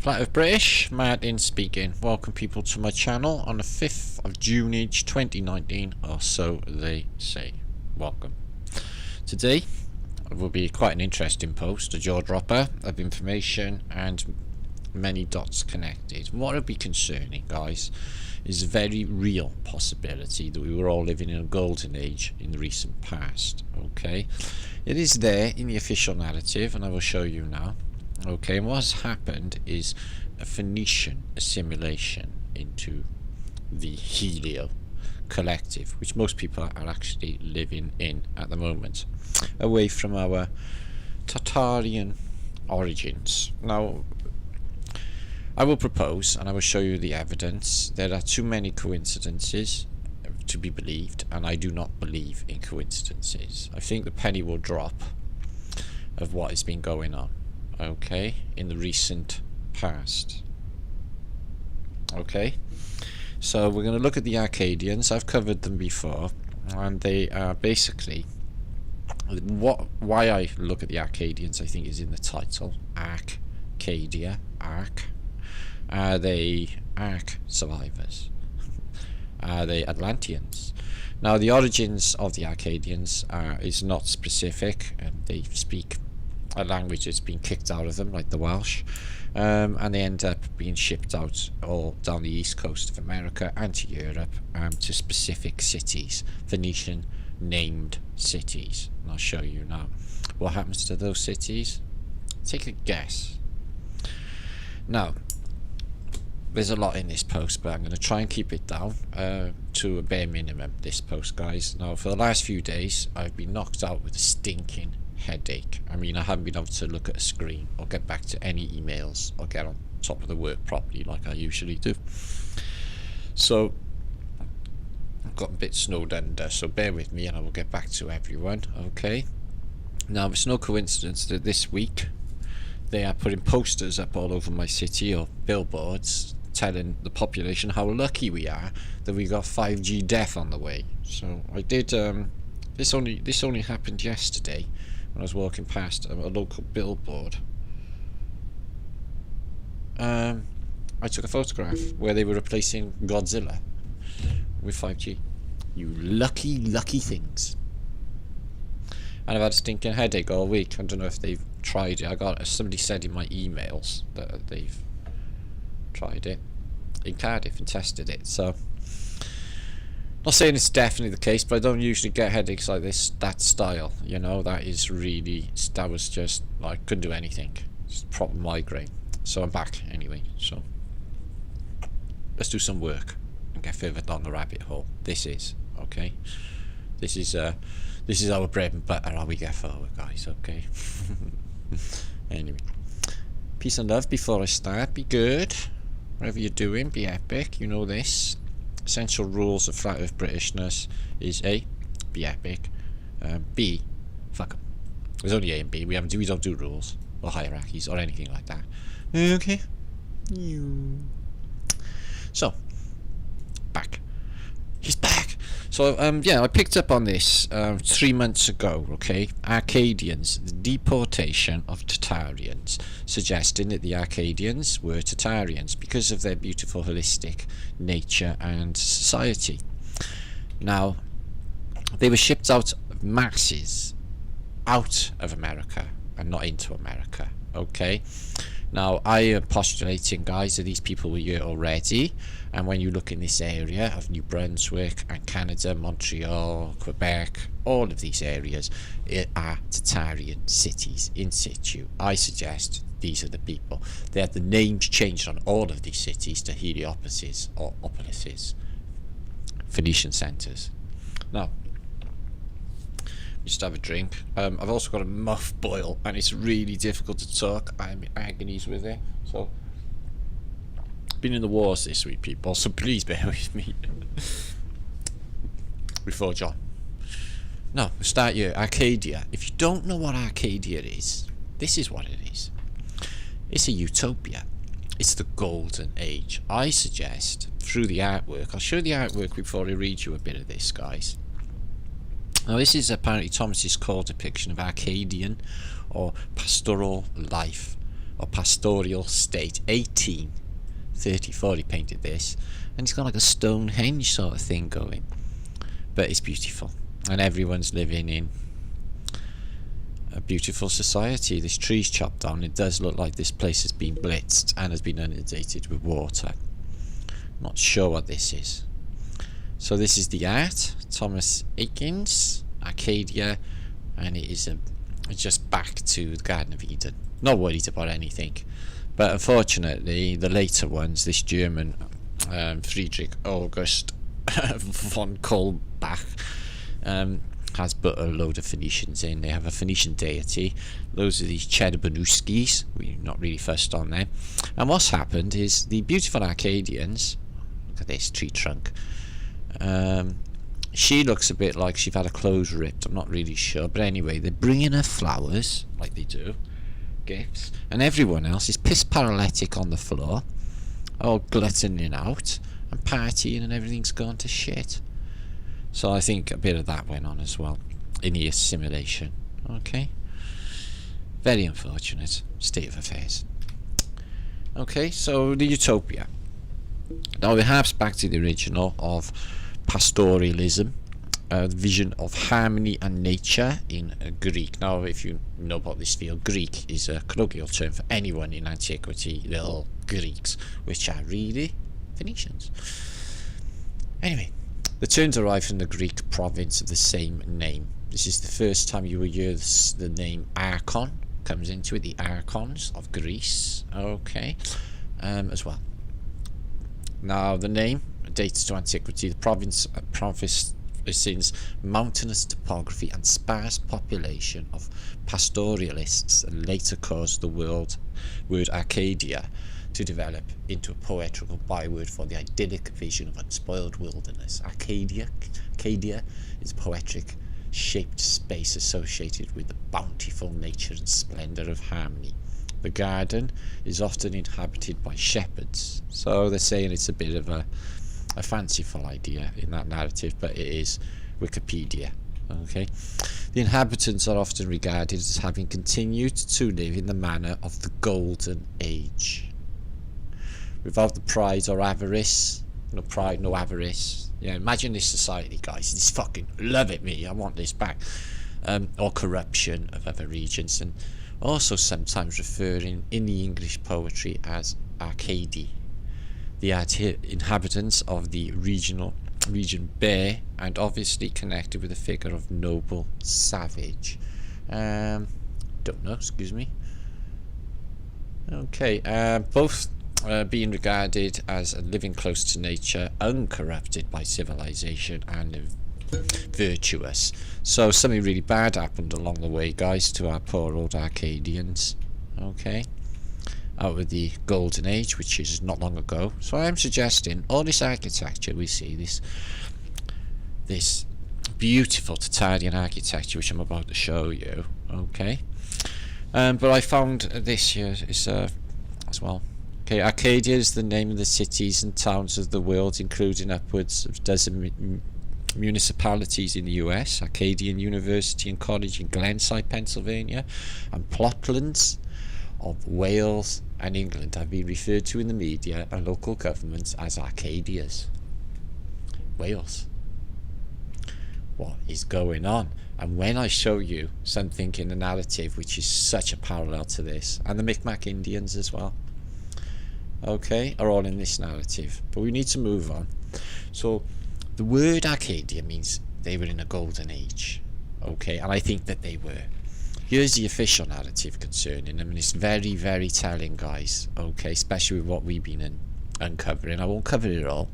Flat of British, Martin speaking. Welcome people to my channel on the 5th of June 2019, or so they say. Welcome. Today will be quite an interesting post, a jaw dropper of information and many dots connected. What will be concerning, guys, is a very real possibility that we were all living in a golden age in the recent past. Okay, it is there in the official narrative and I will show you now. Okay, and what has happened is a Phoenician assimilation into the Helio collective, which most people are actually living in at the moment, away from our Tartarian origins. Now, I will propose, and I will show you the evidence, there are too many coincidences to be believed, and I do not believe in coincidences. I think the penny will drop of what has been going on, okay, in the recent past. Okay, so we're going to look at the Arcadians. I've covered them before, and they are basically, why I look at the Arcadians, I think, is in the title. Arcadia, Arc. Are they Ark survivors? Are they Atlanteans? Now, the origins of the Arcadians is not specific, and they speak a language that's been kicked out of them, like the Welsh, and they end up being shipped out all down the east coast of America and to Europe, to specific cities, Phoenician named cities. And I'll show you now what happens to those cities. Take a guess. Now, there's a lot in this post, but I'm going to try and keep it down to a bare minimum, this post, guys. Now, for the last few days, I've been knocked out with a stinking headache. I mean, I haven't been able to look at a screen or get back to any emails or get on top of the work properly like I usually do. So, I've got a bit snowed under, so bear with me and I will get back to everyone, okay? Now, it's no coincidence that this week they are putting posters up all over my city, or billboards, telling the population how lucky we are that we got 5G death on the way. So I did this only happened yesterday when I was walking past a local billboard. I took a photograph where they were replacing Godzilla with 5G. You lucky things. And I've had a stinking headache all week. I don't know if they've tried it. Somebody said in my emails that they've tried it in Cardiff and tested it. So, not saying it's definitely the case, but I don't usually get headaches like this, that style. You know, that was just, I couldn't do anything. It's a proper migraine. So I'm back anyway. So let's do some work and get further down the rabbit hole. This is okay. This is our bread and butter, how we get forward, guys, okay? Anyway, peace and love before I start. Be good. Whatever you're doing, be epic. You know this. Essential rules of flat earth Britishness is A, be epic. B, fuck 'em. There's only A and B. We don't do rules or hierarchies or anything like that. Okay. So, back. He's back. So, yeah, I picked up on this 3 months ago, okay? Arcadians, the deportation of Tartarians, suggesting that the Arcadians were Tartarians because of their beautiful holistic nature and society. Now, they were shipped out of masses out of America and not into America, okay? Now, I am postulating, guys, that these people were here already, and when you look in this area of New Brunswick and Canada, Montreal, Quebec, all of these areas are Tartarian cities in situ. I suggest these are the people. They had the names changed on all of these cities to Heliopolises or Opolis, Phoenician centres. Now, just have a drink. I've also got a mouth boil and it's really difficult to talk. I'm in agonies with it. So, been in the wars this week, people, so please bear with me. Before John. No, we'll start here. Arcadia. If you don't know what Arcadia is, this is what it is. It's a utopia. It's the golden age. I suggest, through the artwork, I'll show you the artwork before I read you a bit of this, guys. Now, this is apparently Thomas's core depiction of Arcadian or pastoral life or pastoral state. 1834 he painted this, and it's got like a Stonehenge sort of thing going, but it's beautiful, and everyone's living in a beautiful society. This tree's chopped down. It does look like this place has been blitzed and has been inundated with water. Not sure what this is. So this is the art, Thomas Eakins, Arcadia, and it is just back to the Garden of Eden. Not worried about anything, but unfortunately the later ones, this German Friedrich August von Kaulbach, has put a load of Phoenicians in. They have a Phoenician deity. Those are these Cherubanuskis. We're not really fussed on them. And what's happened is the beautiful Arcadians, look at this tree trunk, she looks a bit like she's had her clothes ripped. I'm not really sure, but anyway, they're bringing her flowers like they do, gifts, and everyone else is piss paralytic on the floor, all gluttoning out and partying, and everything's gone to shit. So I think a bit of that went on as well in the assimilation. Okay, very unfortunate state of affairs. Okay, so the Utopia. Now it harps back to the original of pastoralism, the vision of harmony and nature in Greek. Now, if you know about this field, Greek is a colloquial term for anyone in antiquity, little Greeks, which are really Phoenicians. Anyway, the term derived from the Greek province of the same name. This is the first time you will hear the name Archon comes into it, the Archons of Greece, okay, as well. Now, the name dates to antiquity. The province since mountainous topography and sparse population of pastoralists later caused the word Arcadia to develop into a poetical byword for the idyllic vision of unspoiled wilderness. Arcadia is a poetic shaped space associated with the bountiful nature and splendour of harmony. The garden is often inhabited by shepherds, so they're saying it's a bit of a fanciful idea in that narrative, but it is Wikipedia. Okay, the inhabitants are often regarded as having continued to live in the manner of the Golden Age, without the pride or avarice. No pride, no avarice. Yeah, imagine this society, guys. It's fucking love it, me. I want this back. Or corruption of other regions, and also sometimes referring in the English poetry as Arcadi. The inhabitants of the region bear, and obviously connected with the figure of noble savage. Don't know, excuse me. Okay, both being regarded as living close to nature, uncorrupted by civilization, and virtuous. So something really bad happened along the way, guys, to our poor old Arcadians. Okay, out of the Golden Age, which is not long ago. So I am suggesting all this architecture we see, this beautiful Arcadian architecture, which I'm about to show you. Okay, but I found this here is as well. Okay, Arcadia is the name of the cities and towns of the world, including upwards of a dozen municipalities in the US, Arcadian University and College in Glenside, Pennsylvania, and plotlands of Wales and England have been referred to in the media and local governments as Arcadias. Wales. What is going on? And when I show you something in the narrative which is such a parallel to this, and the Micmac Indians as well, okay, are all in this narrative, but we need to move on. So the word Arcadia means they were in a golden age, okay, and I think that they were. Here's the official narrative concerning them, and it's very, very telling, guys, okay, especially with what we've been uncovering. I won't cover it all.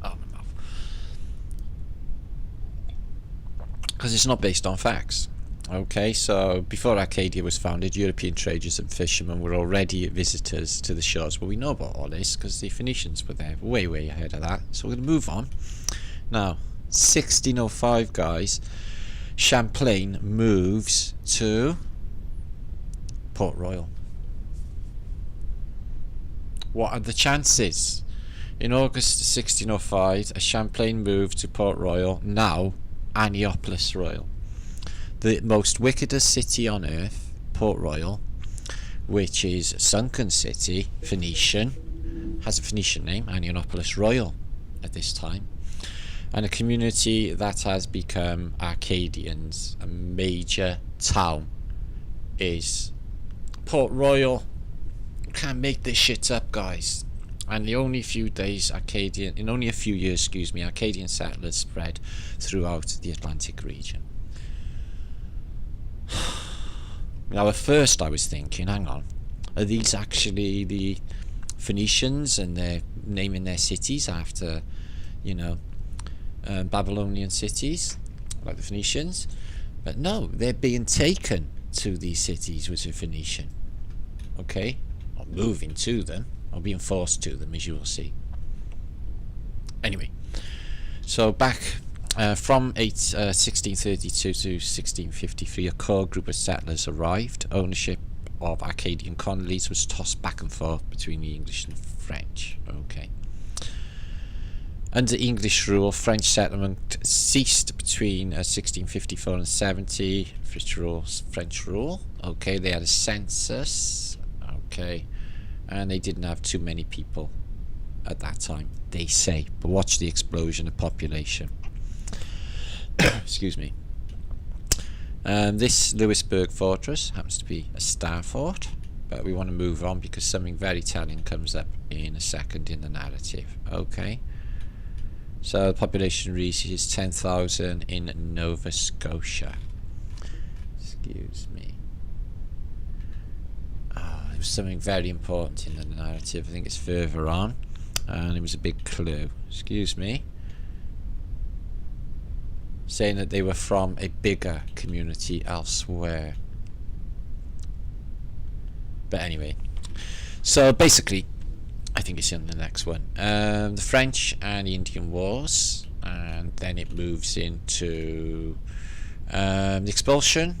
Oh, my mouth. Because it's not based on facts. Okay, so before Arcadia was founded, European traders and fishermen were already visitors to the shores. Well, we know about all this because the Phoenicians were there, way, way ahead of that. So we're going to move on. Now, 1605, guys, Champlain moves to Port Royal. What are the chances? In August 1605, Champlain moved to Port Royal, now Annapolis Royal. The most wickedest city on earth, Port Royal, which is a sunken city, Phoenician, has a Phoenician name, Anionopolis Royal at this time, and a community that has become Arcadians. A major town is Port Royal. Can't make this shit up, guys. And in only a few years, Arcadian settlers spread throughout the Atlantic region. Now, at first I was thinking, hang on, are these actually the Phoenicians and they're naming their cities after, Babylonian cities, like the Phoenicians? But no, they're being taken to these cities which are Phoenician. Okay? Or moving to them, or being forced to them, as you will see. Anyway, so back from 1632 to 1653, a core group of settlers arrived. Ownership of Arcadian colonies was tossed back and forth between the English and French. Okay. Under English rule, French settlement ceased between 1654 and 70. French rule. Okay, they had a census. Okay, and they didn't have too many people at that time, they say. But watch the explosion of population. Excuse me. This Louisburg fortress happens to be a star fort, but we want to move on because something very telling comes up in a second in the narrative. Okay. So the population reaches 10,000 in Nova Scotia. Excuse me. There was something very important in the narrative. I think it's further on, and it was a big clue. Excuse me. Saying that they were from a bigger community elsewhere. But anyway, so basically, I think it's in the next one. The French and the Indian Wars, and then it moves into the expulsion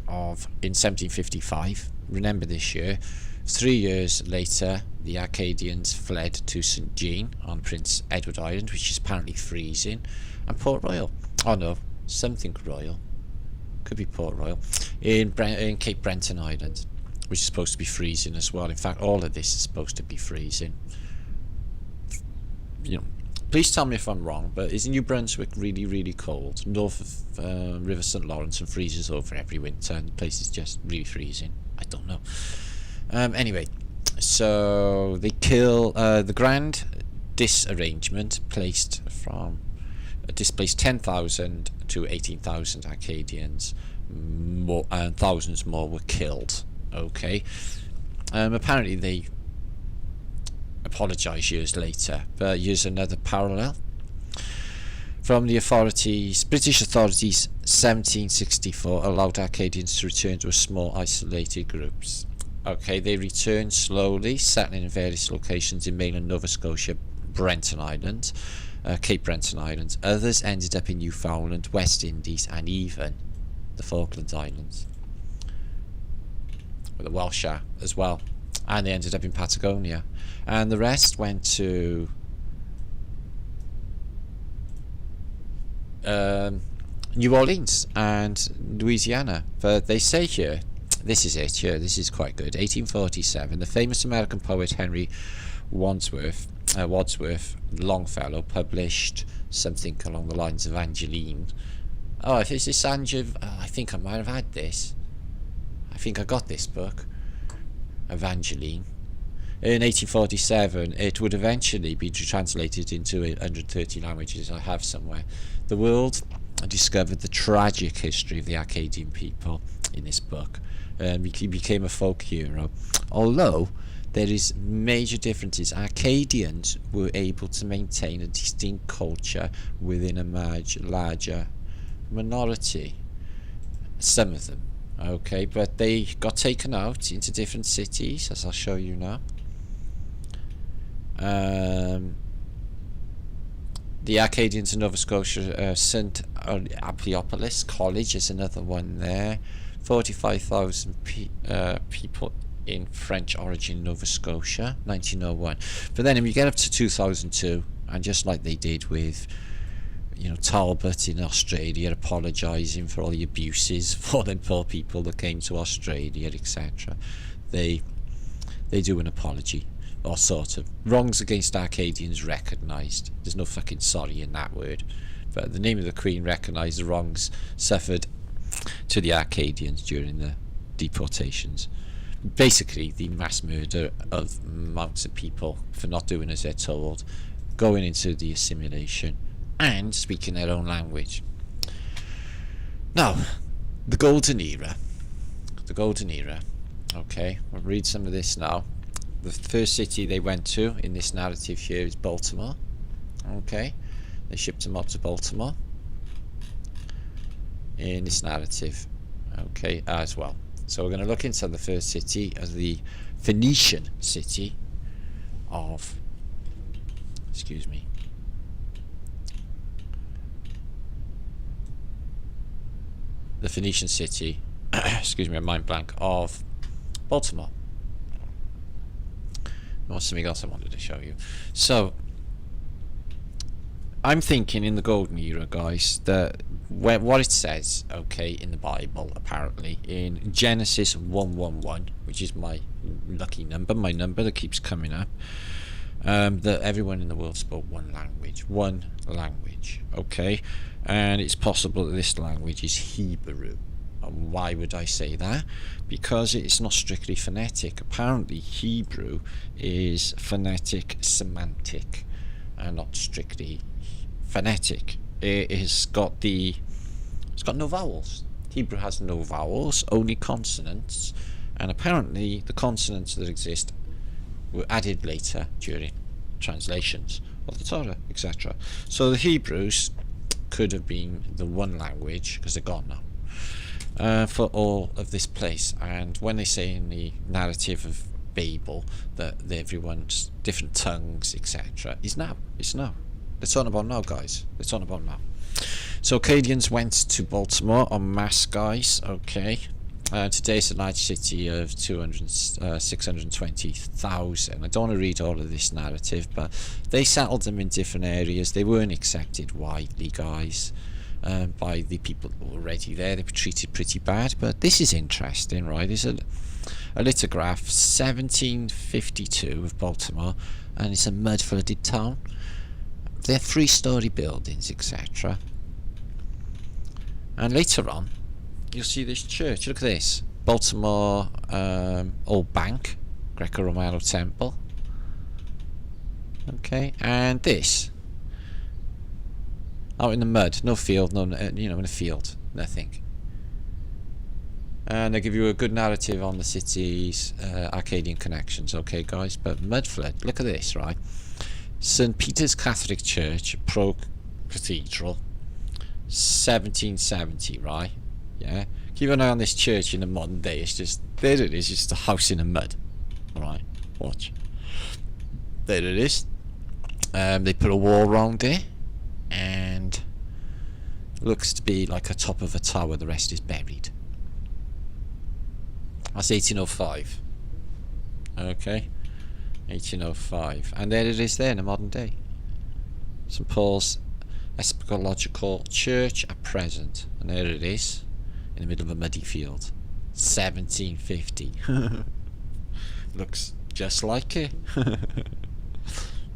in 1755. Remember this year. 3 years later, the Arcadians fled to St. Jean on Prince Edward Island, which is apparently freezing, and Port Royal. Oh no, something Royal. Could be Port Royal. In Cape Breton Island, which is supposed to be freezing as well. In fact, all of this is supposed to be freezing. Please tell me if I'm wrong, but is New Brunswick really, really cold? North of River St. Lawrence, and freezes over every winter, and the place is just really freezing. I don't know. Anyway, so they kill the grand disarrangement displaced 10,000 to 18,000 Arcadians, and thousands more were killed. Okay. Apparently they apologise years later, but here's another parallel from the authorities. British authorities 1764 allowed Arcadians to return to a small isolated groups. Okay, they returned slowly, settling in various locations in mainland Nova Scotia, Breton Island, Cape Breton Islands. Others ended up in Newfoundland, West Indies, and even the Falkland Islands, with the Welsh as well, and they ended up in Patagonia, and the rest went to New Orleans and Louisiana. But they say here, this is it here, this is quite good. 1847, the famous American poet Henry Wadsworth Longfellow published something along the lines of Angeline. Oh, if it's this I think I might have had this. I think I got this book, Evangeline. In 1847, it would eventually be translated into 130 languages. I have somewhere. The world discovered the tragic history of the Arcadian people in this book. He became a folk hero. Although there is major differences. Arcadians were able to maintain a distinct culture within a larger minority. Some of them. Okay, but they got taken out into different cities, as I'll show you now. The Arcadians in Nova Scotia, St. Apiopolis College is another one there. 45,000 people in French origin Nova Scotia, 1901. But then if you get up to 2002, and just like they did with Talbot in Australia, apologising for all the abuses for them poor people that came to Australia, etc., they do an apology, or sort of. Wrongs against Arcadians recognised. There's no fucking sorry in that word. But the name of the Queen recognised the wrongs suffered to the Arcadians during the deportations. Basically, the mass murder of amounts of people for not doing as they're told, going into the assimilation, and speaking their own language. Now, the Golden Era. The Golden Era. Okay, I'll read some of this now. The first city they went to in this narrative here is Baltimore. Okay, they shipped them up to Baltimore in this narrative. Okay, as well. So we're going to look into the first city as the Phoenician city of, excuse me, the Phoenician city, excuse me, a mind blank, of Baltimore. There was something else I wanted to show you. So I'm thinking in the Golden Era, guys, that what it says, okay, in the Bible, apparently, in Genesis 1:1:1, which is my lucky number, my number that keeps coming up, that everyone in the world spoke one language, okay, and it's possible that this language is Hebrew. And why would I say that? Because it's not strictly phonetic. Apparently Hebrew is phonetic semantic and not strictly phonetic. It's got no vowels. Hebrew has no vowels, only consonants, and apparently the consonants that exist were added later during translations of the Torah, etc. So the Hebrews could have been the one language, because they're gone now, for all of this place. And when they say in the narrative of Babel that everyone's different tongues, etc., it's now. It's on about now, guys. It's on about now. So Arcadians went to Baltimore en masse, guys. Okay. Today it's a large city of 620,000. I don't want to read all of this narrative, but they settled them in different areas. They weren't accepted widely, guys, by the people already there. They were treated pretty bad. But this is interesting, right? There's a lithograph, 1752 of Baltimore, and it's a mud-flooded town. They're three-story buildings, etc. And later on, you'll see this church. Look at this. Baltimore Old Bank, Greco-Romano Temple. Okay, and this. Out in the mud, no field, no, in a field, nothing. And they give you a good narrative on the city's Arcadian connections, okay, guys? But mud flood, look at this, right? St. Peter's Catholic Church, Pro-Cathedral, 1770, right? Yeah. Keep an eye on this church in the modern day. It's just, there it is, just a house in the mud. Alright, watch. There it is. They put a wall around it, and it looks to be like a top of a tower, the rest is buried. That's 1805. Okay. 1805, and there it is there in the modern day. St. Paul's Episcopal Church at present, and there it is in the middle of a muddy field. 1750. Looks just like it.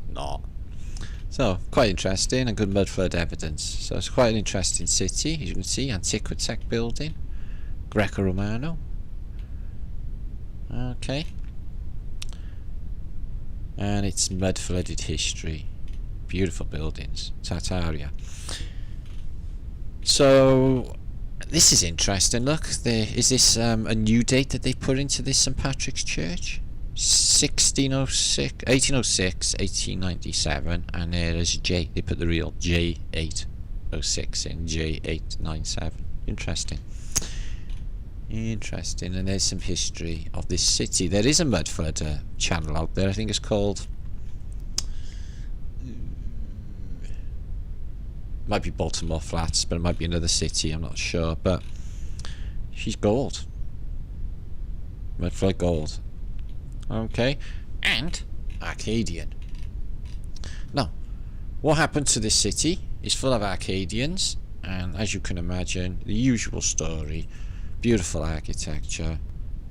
Not. So quite interesting, and good mud flood evidence. So it's quite an interesting city. As you can see, antiquity building, Greco-Romano. Okay. And it's mud flooded history. Beautiful buildings. Tartaria. So this is interesting. Look, is this a new date that they put into this St. Patrick's Church? 1806, 1897, and there is J. They put the real J806 in, J897. Interesting. Interesting, and there's some history of this city. There is a mud flood channel out there. I think it's called, might be Baltimore Flats, but it might be another city, I'm not sure. But she's gold. Mud flood gold. Okay, and Arcadian. Now, what happened to this city is full of Arcadians, and as you can imagine, the usual story. Beautiful architecture,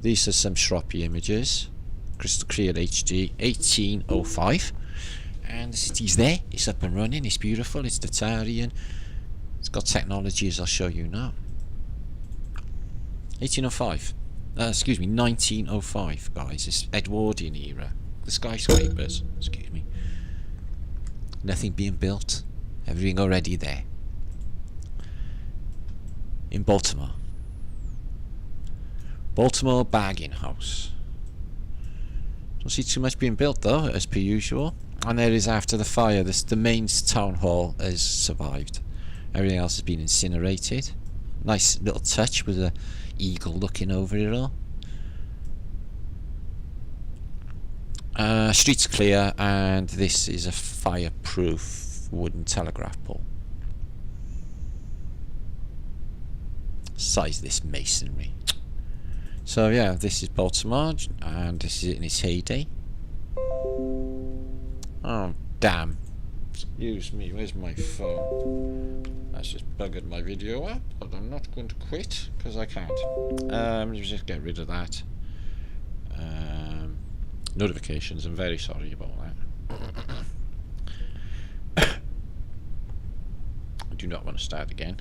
These are some Shroppy images. Crystal clear HD, 1805. And the city's there. It's up and running. It's beautiful. It's Arcadian. It's got technology, as I'll show you now. 1805. Excuse me, 1905, guys. It's Edwardian era. The skyscrapers. Excuse me. Nothing being built. Everything already there. In Baltimore. Baltimore Bagging House. Don't see too much being built though, as per usual. And there is after the fire. The main town hall has survived. Everything else has been incinerated. Nice little touch with a eagle looking over it all. Streets clear, and this is a fireproof wooden telegraph pole. Size this masonry. So yeah, this is Baltimore, and this is it in its heyday. Oh damn! Excuse me, where's my phone? That's just buggered my video up, but I'm not going to quit because I can't. Let's just get rid of that. Notifications. I'm very sorry about that. I do not want to start again.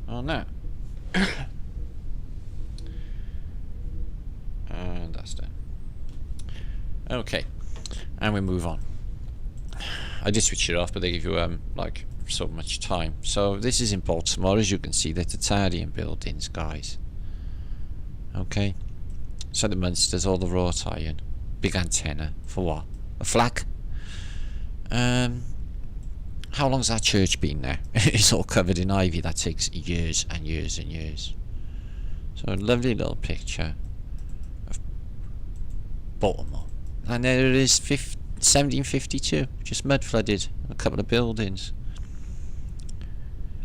Oh no. And that's done. Okay, and we move on. I did switch it off, but they give you like so much time. So this is in Baltimore, as you can see. They're Arcadian buildings, guys. Okay, so the Munsters, all the wrought iron, big antenna for what? A flag. How long's that church been there? It's all covered in ivy. That takes years and years and years. So a lovely little picture of Baltimore, and there it is, 1752, just mud flooded a couple of buildings.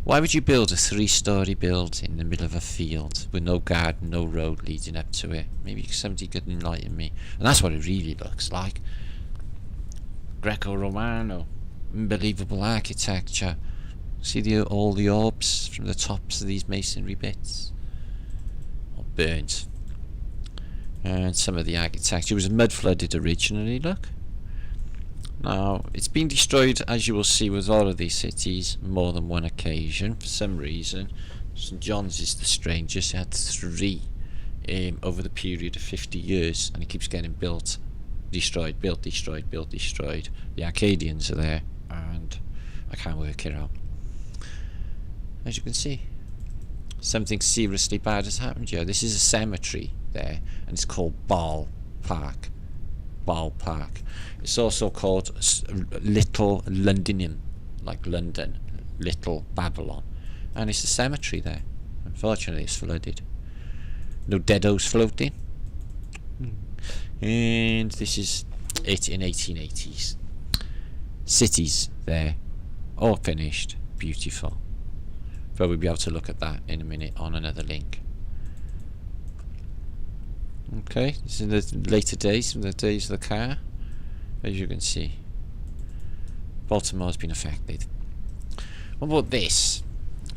Why would you build a 3-story building in the middle of a field with no garden, no road leading up to it? Maybe somebody could enlighten me. And that's what it really looks like. Greco-Romano, unbelievable architecture. See all the orbs from the tops of these masonry bits, all burnt. And some of the architecture was mud flooded originally. Look. Now, it's been destroyed, as you will see, with all of these cities, more than one occasion, for some reason. St. John's is the strangest. It had 3 over the period of 50 years, and it keeps getting built, destroyed, built, destroyed, built, destroyed. The Arcadians are there, and I can't work it out. As you can see, something seriously bad has happened here. This is a cemetery there, and it's called Ball Park. Ball Park. It's also called Little Londinium, like London, Little Babylon, and it's a cemetery there. Unfortunately, it's flooded. No deados floating. And this is it in 1880s. Cities there, all finished, beautiful. But we'll be able to look at that in a minute on another link. Okay, this is the later days, from the days of the car. As you can see, Baltimore's been affected. What about this?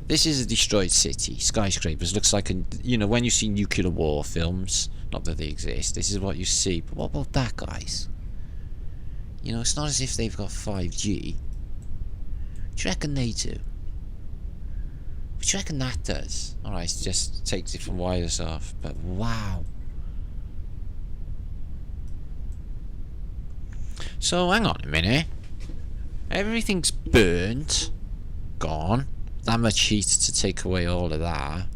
This is a destroyed city. Skyscrapers. Looks like a, you know, when you see nuclear war films, not that they exist, this is what you see. But what about that, guys? You know, it's not as if they've got 5G. What do you reckon they do? What do you reckon that does? Alright, it just takes different wires off, but wow. So hang on a minute. Everything's burnt, gone. That much heat to take away all of that,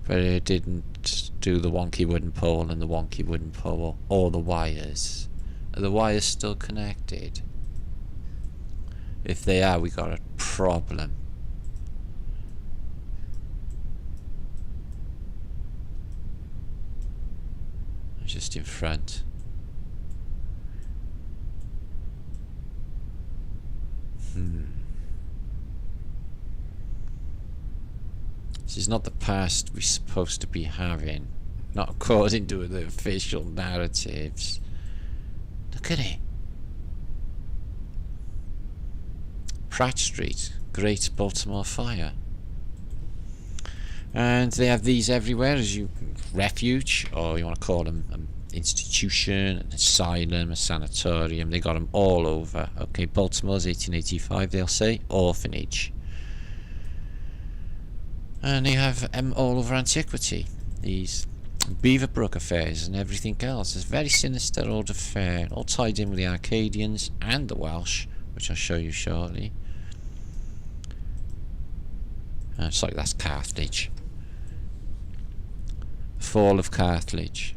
but it didn't do the wonky wooden pole and the wonky wooden pole or the wires. Are the wires still connected? If they are, we got a problem. Just in front. This is not the past we're supposed to be having, not according to the official narratives. Look at it. Pratt Street, Great Baltimore Fire. And they have these everywhere as you refuge, or you want to call them an institution, an asylum, a sanatorium. They got them all over. Okay, Baltimore's 1885, they'll say orphanage. And they have all over antiquity. These Beaverbrook affairs and everything else. It's a very sinister old affair, all tied in with the Arcadians and the Welsh, which I'll show you shortly. Sorry, that's Carthage. The fall of Carthage,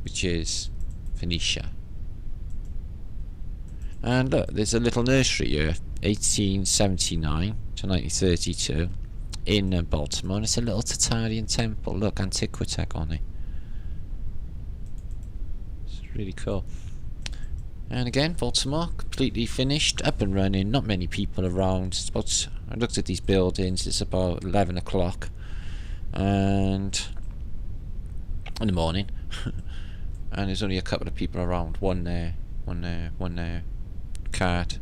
which is Phoenicia. And look, there's a little nursery here, 1879 to 1932, in Baltimore, and it's a little Tartarian temple. Look, antiquity on it. It's really cool. And again, Baltimore, completely finished, up and running, not many people around. It's about, I looked at these buildings, it's about 11 o'clock and in the morning. And there's only a couple of people around. One there, one there, one there. Cart.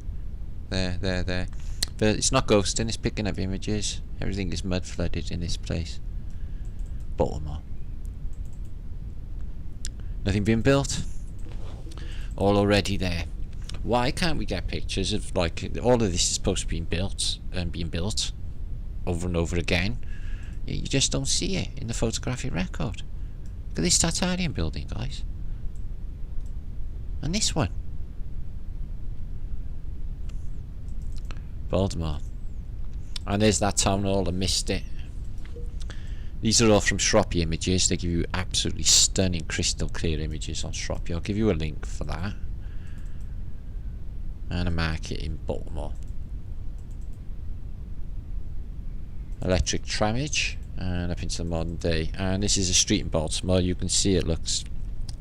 There. But it's not ghosting, it's picking up images. Everything is mud flooded in this place. Baltimore. Nothing being built. All already there. Why can't we get pictures of, like, all of this is supposed to be built and being built over and over again? You just don't see it in the photographic record. Look at this Tartarian building, guys. And this one. Baltimore. And there's that town hall, I missed it. These are all from Shropshire images. They give you absolutely stunning crystal clear images on Shropshire. I'll give you a link for that. And a market in Baltimore. Electric tramage. And up into the modern day. And this is a street in Baltimore. You can see it looks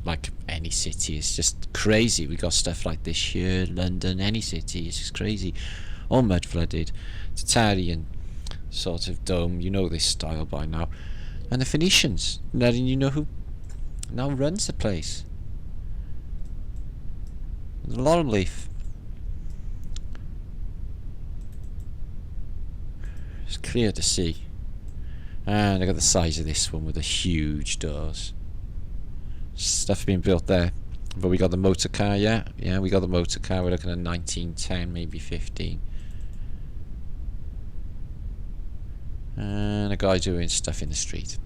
like any city. It's just crazy. We got stuff like this here. London, any city. It's just crazy. All mud flooded. Tartarian sort of dome. You know this style by now. And the Phoenicians. Letting you know who now runs the place. The laurel leaf. It's clear to see. And look at the size of this one with the huge doors. Stuff being built there. But we got the motor car, yeah, we got the motor car. We're looking at 1910, maybe 15. And a guy doing stuff in the street.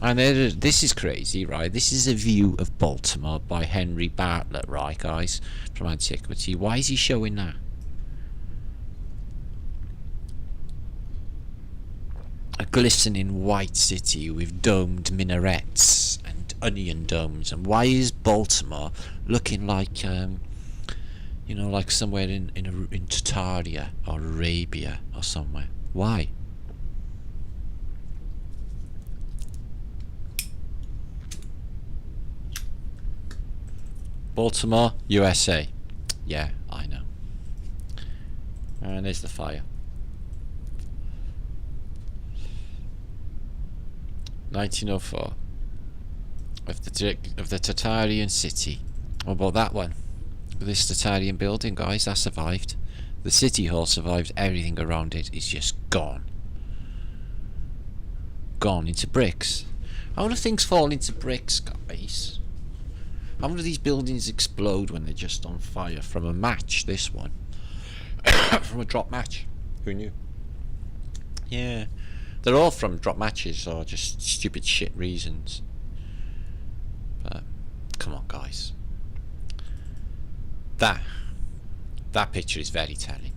And this is crazy, right? This is a view of Baltimore by Henry Bartlett, right, guys, from Antiquity. Why is he showing that? A glistening white city with domed minarets and onion domes. And why is Baltimore looking like, you know, like somewhere in Tartaria or Arabia or somewhere? Why? Baltimore, USA. Yeah, I know. And there's the fire. 1904. Of the Tartarian city. What about that one? This Tartarian building, guys, that survived. The city hall survived. Everything around it is just gone. Gone into bricks. How do things fall into bricks, guys? How do these buildings explode when they're just on fire? From a match, this one. From a drop match. Who knew? Yeah. They're all from drop matches or just stupid shit reasons. But, come on, guys. That picture is very telling.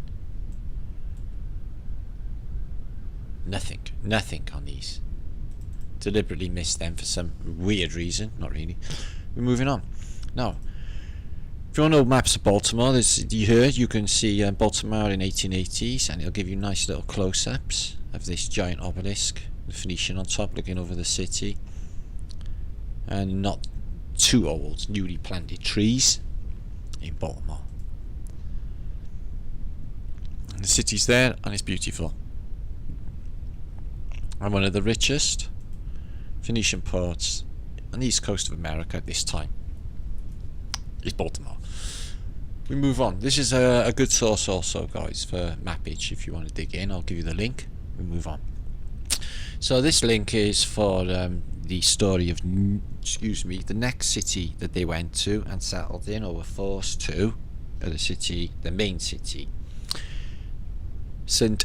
Nothing on these. Deliberately missed them for some weird reason. Not really. We're moving on. Now, if you want to know maps of Baltimore, here you can see Baltimore in 1880s, and it'll give you nice little close-ups of this giant obelisk, the Phoenician on top, looking over the city, and not too old, newly planted trees in Baltimore. And the city's there, and it's beautiful. And one of the richest Phoenician ports on the east coast of America at this time is Baltimore. We move on. This is a good source also, guys, for mappage. If you want to dig in, I'll give you the link. We move on. So this link is for the story of, the next city that they went to and settled in, or were forced to, the main city, St.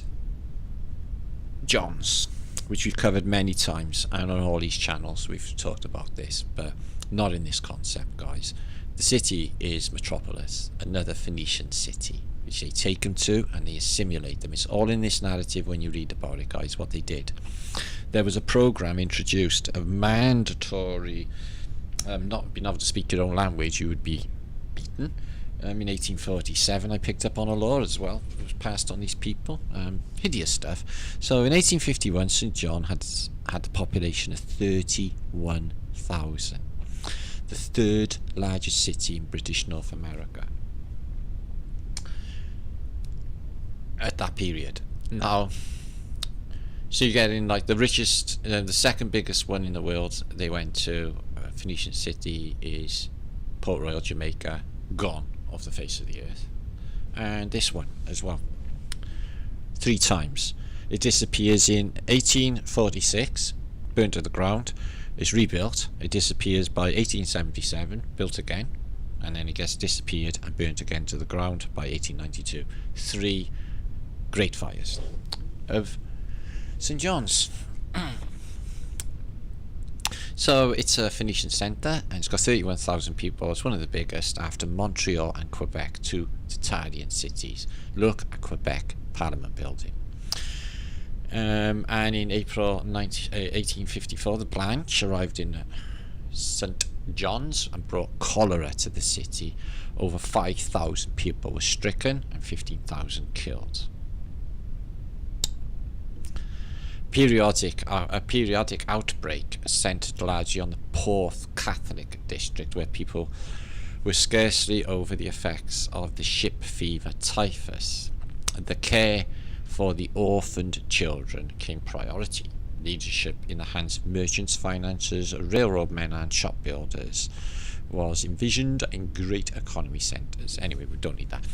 John's, which we've covered many times, and on all these channels we've talked about this, but not in this concept, guys. The city is Metropolis, another Phoenician city, which they take them to and they assimilate them. It's all in this narrative when you read about it, guys, what they did. There was a program introduced of mandatory not being able to speak your own language. You would be beaten. In 1847 I picked up on a law as well. It was passed on these people. Hideous stuff. So in 1851 St. John had the population of 31,000. The third largest city in British North America at that period. Now, so you get in like the richest, the second biggest one in the world. They went to Phoenician city is Port Royal, Jamaica, gone off the face of the earth, and this one as well. 3 times. It disappears in 1846, burnt to the ground. It's rebuilt. It disappears by 1877, built again, and then it gets disappeared and burnt again to the ground by 1892. 3 great fires of St. John's. So it's a Phoenician centre, and it's got 31,000 people. It's one of the biggest after Montreal and Quebec, 2 Arcadian cities. Look at Quebec Parliament building. And in April 1854, the Blanche arrived in St. John's and brought cholera to the city. Over 5,000 people were stricken and 15,000 killed. A periodic outbreak centred largely on the Porth Catholic district, where people were scarcely over the effects of the ship fever typhus. The care for the orphaned children came priority. Leadership in the hands of merchants, financiers, railroad men and shop builders was envisioned in great economy centres. Anyway, we don't need that.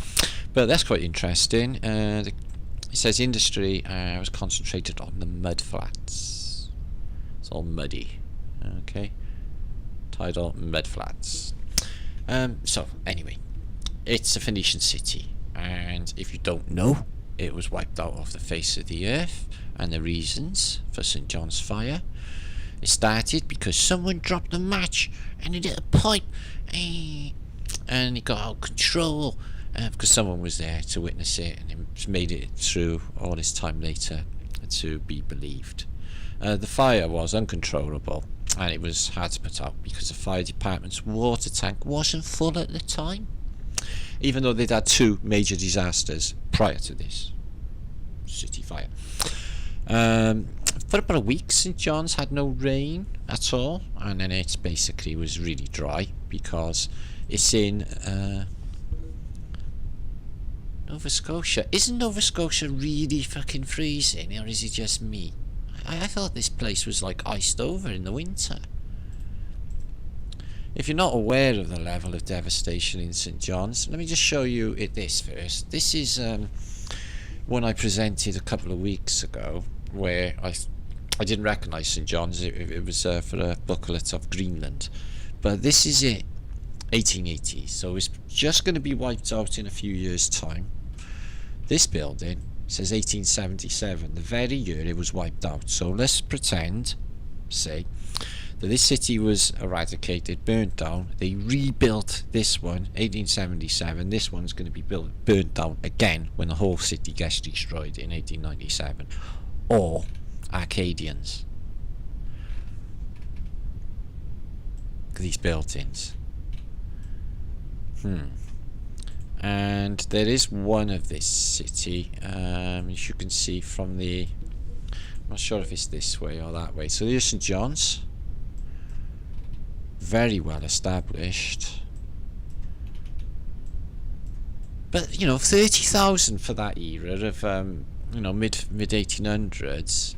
But that's quite interesting. It says industry was concentrated on the mud flats. It's all muddy. Okay. Title, mud flats. So, anyway, it's a Phoenician city. And if you don't know, it was wiped out off the face of the earth. And the reasons for St. John's fire. It started because someone dropped a match and it hit a pipe. And it got out of control. Because someone was there to witness it, and it made it through all this time later to be believed. The fire was uncontrollable, and it was hard to put out because the fire department's water tank wasn't full at the time, even though they'd had 2 major disasters prior to this city fire. For about a week, St. John's had no rain at all, and then it basically was really dry because it's in Nova Scotia. Isn't Nova Scotia really fucking freezing, or is it just me? I thought this place was like iced over in the winter. If you're not aware of the level of devastation in St. John's, let me just show you this first. This is one I presented a couple of weeks ago, where I didn't recognise St. John's. It was for a booklet of Greenland. But this is it, 1880, so it's just going to be wiped out in a few years' time. This building says 1877, the very year it was wiped out. So let's pretend, say, that this city was eradicated, burnt down. They rebuilt this one, 1877. This one's going to be burnt down again when the whole city gets destroyed in 1897. Or Arcadians. Look at these buildings. And there is one of this city, as you can see from the, I'm not sure if it's this way or that way. So there's St. John's, very well established, but 30,000 for that era of mid 1800s,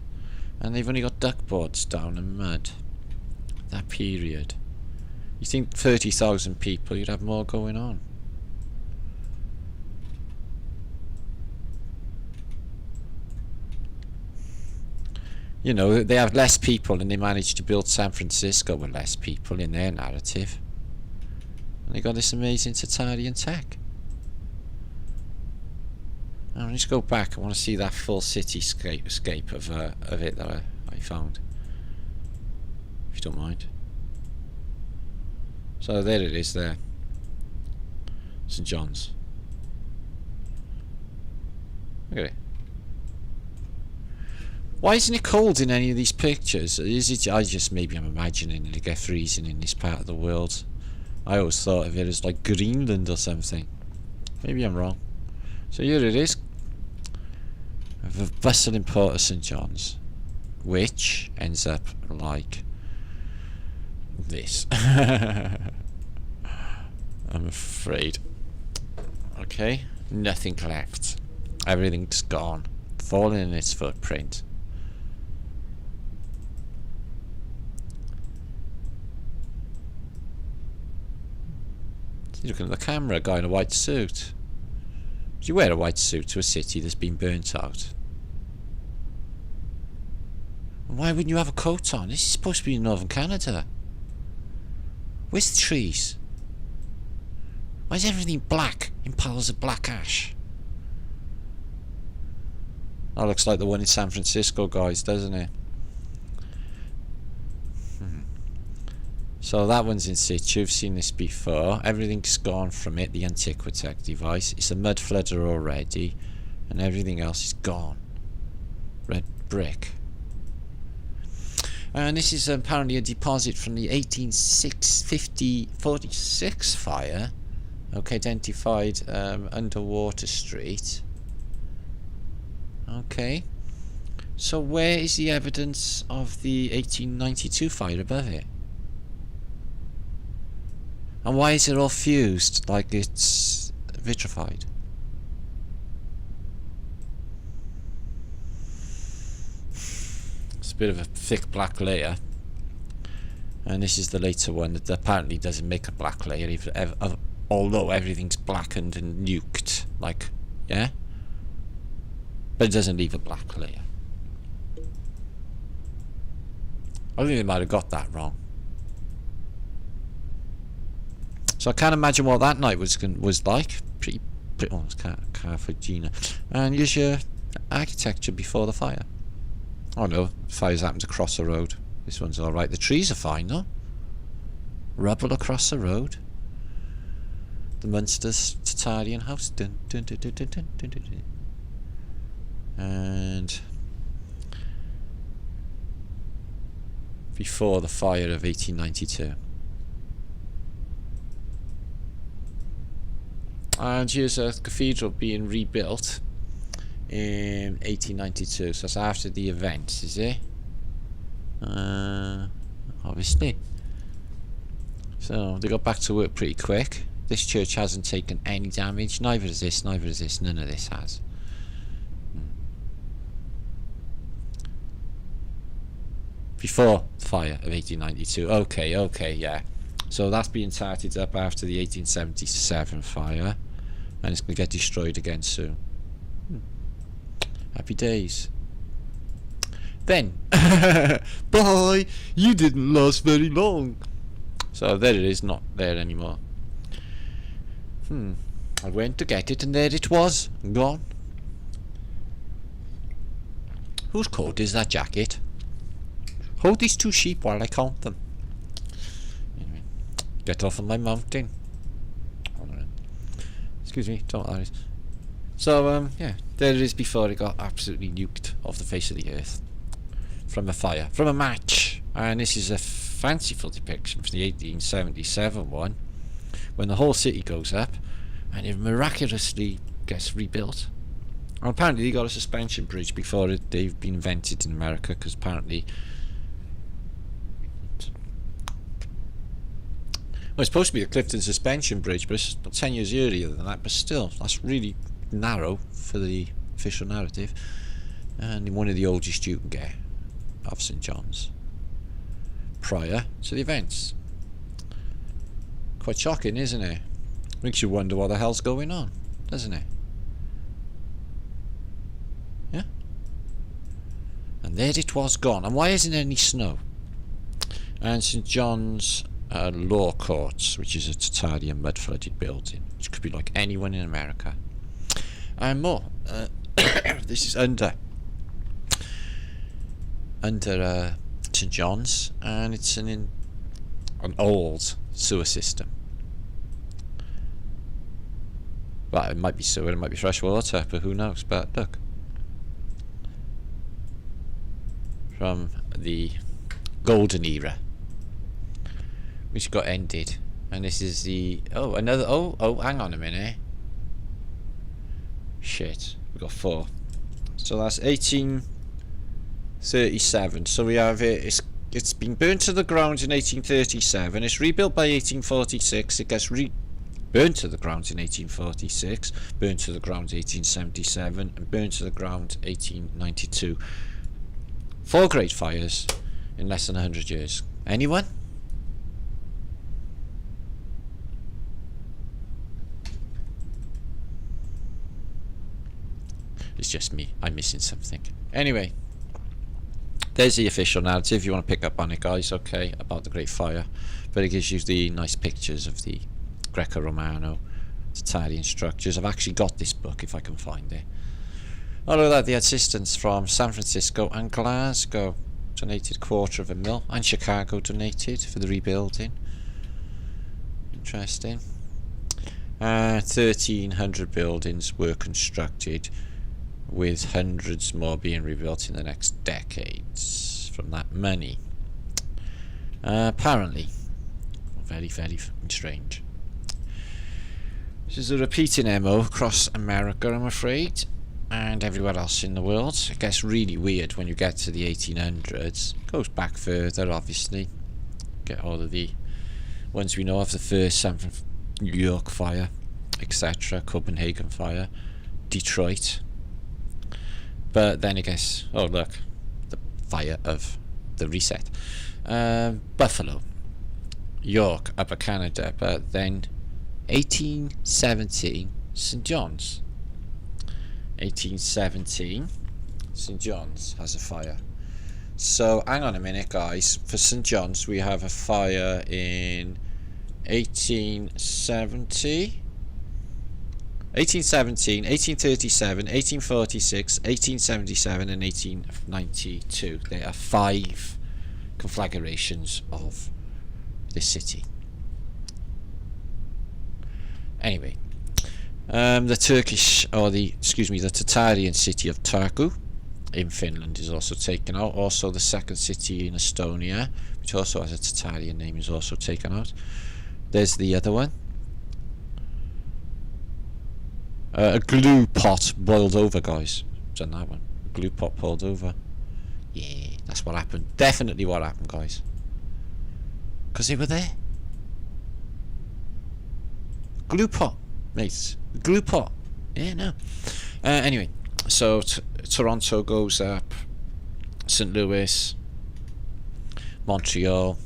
and they've only got duckboards down and mud. That period, you think 30,000 people, you'd have more going on. You know, they have less people and they managed to build San Francisco with less people in their narrative. And they got this amazing Arcadian tech. I'll just go back. I want to see that full cityscape of it that I found. If you don't mind. So there it is there. St. John's. Look at it. Why isn't it cold in any of these pictures? Is it? Maybe I'm imagining it get freezing in this part of the world. I always thought of it as like Greenland or something. Maybe I'm wrong. So here it is. The bustling port of St. John's, which ends up like this. I'm afraid. Okay, nothing left. Everything's gone, falling in its footprint. You're looking at the camera, a guy in a white suit. Do you wear a white suit to a city that's been burnt out? And why wouldn't you have a coat on? This is supposed to be in northern Canada. Where's the trees? Why is everything black in piles of black ash? That looks like the one in San Francisco, guys, doesn't it? So that one's in situ. You've seen this before. Everything's gone from it. The antiquity device. It's a mud flooder already, and everything else is gone. Red brick. And this is apparently a deposit from the 1846 fire. Okay, identified Underwater Street. Okay. So where is the evidence of the 1892 fire above it? And why is it all fused like it's vitrified? It's a bit of a thick black layer. And this is the later one that apparently doesn't make a black layer, even, although everything's blackened and nuked. Like, yeah? But it doesn't leave a black layer. I think they might have got that wrong. So I can't imagine what that night was like. Pretty oh, it's Carthagena. And here's your architecture before the fire. Oh no, fires happened across the road. This one's alright. The trees are fine though. Rubble across the road. The Munster's Arcadian house. Dun, dun, dun, dun, dun, dun, dun, dun. And before the fire of 1892. And here's a cathedral being rebuilt in 1892. So that's after the events, is it? Obviously. So they got back to work pretty quick. This church hasn't taken any damage. Neither has this, neither has this. None of this has. Before the fire of 1892. Okay, yeah. So that's being started up after the 1877 fire. And it's going to get destroyed again soon. Happy days. Then, bye! You didn't last very long. So there it is, not there anymore. I went to get it and there it was, gone. Whose coat is that jacket? Hold these two sheep while I count them. Anyway, get off of my mountain. Excuse me, don't know what that is. So, yeah, there it is before it got absolutely nuked off the face of the earth. From a fire, from a match. And this is a fanciful depiction from the 1877 one, when the whole city goes up and it miraculously gets rebuilt. And apparently they got a suspension bridge before they've been invented in America, because apparently... Well, it's supposed to be the Clifton Suspension Bridge, but it's 10 years earlier than that, but still, that's really narrow for the official narrative. And one of the oldest you can get of St. John's. Prior to the events. Quite shocking, isn't it? Makes you wonder what the hell's going on, doesn't it? Yeah? And There it was gone. And why isn't there any snow? And St John's Law Courts, which is a Arcadian mud-flooded building, which could be like anyone in America. And more. This is under St John's, and it's an old sewer system. Well, it might be sewer, it might be fresh water, but who knows? But look, from the golden era, which got ended, and this is the hang on a minute. Shit, we got 4. So that's 1837. So we have it. It's been burnt to the ground in 1837. It's rebuilt by 1846. It gets burnt to the ground in 1846. Burnt to the ground 1877, and burnt to the ground 1892. 4 great fires in less than 100 years. Anyone? It's just me. I'm missing something. Anyway, there's the official narrative. You want to pick up on it, guys, okay, about the Great Fire. But it gives you the nice pictures of the Greco-Romano, Italian structures. I've actually got this book if I can find it. All of that, the assistance from San Francisco and Glasgow donated $250,000, and Chicago donated for the rebuilding. Interesting. 1,300 buildings were constructed, with hundreds more being rebuilt in the next decades from that money. Apparently, very, very strange. This is a repeating MO across America, I'm afraid, and everywhere else in the world. It gets really weird when you get to the 1800s. Goes back further, obviously. Get all of the ones we know of: the first New York fire, etc., Copenhagen fire, Detroit. But then I guess, oh look, the fire of the reset. Buffalo, York, Upper Canada, but then 1817, St John's. 1817, St John's has a fire. So hang on a minute, guys. For St John's, we have a fire in 1870. 1817, 1837, 1846, 1877 and 1892. There are 5 conflagrations of this city. Anyway, the Tatarian city of Turku in Finland is also taken out. Also the second city in Estonia, which also has a Tatarian name, is also taken out. There's the other one. A glue pot boiled over, guys. Done that one. A glue pot boiled over. Yeah, that's what happened. Definitely what happened, guys. Because they were there. Glue pot, mates. Glue pot. Yeah, no. Anyway, so Toronto goes up. St. Louis. Montreal.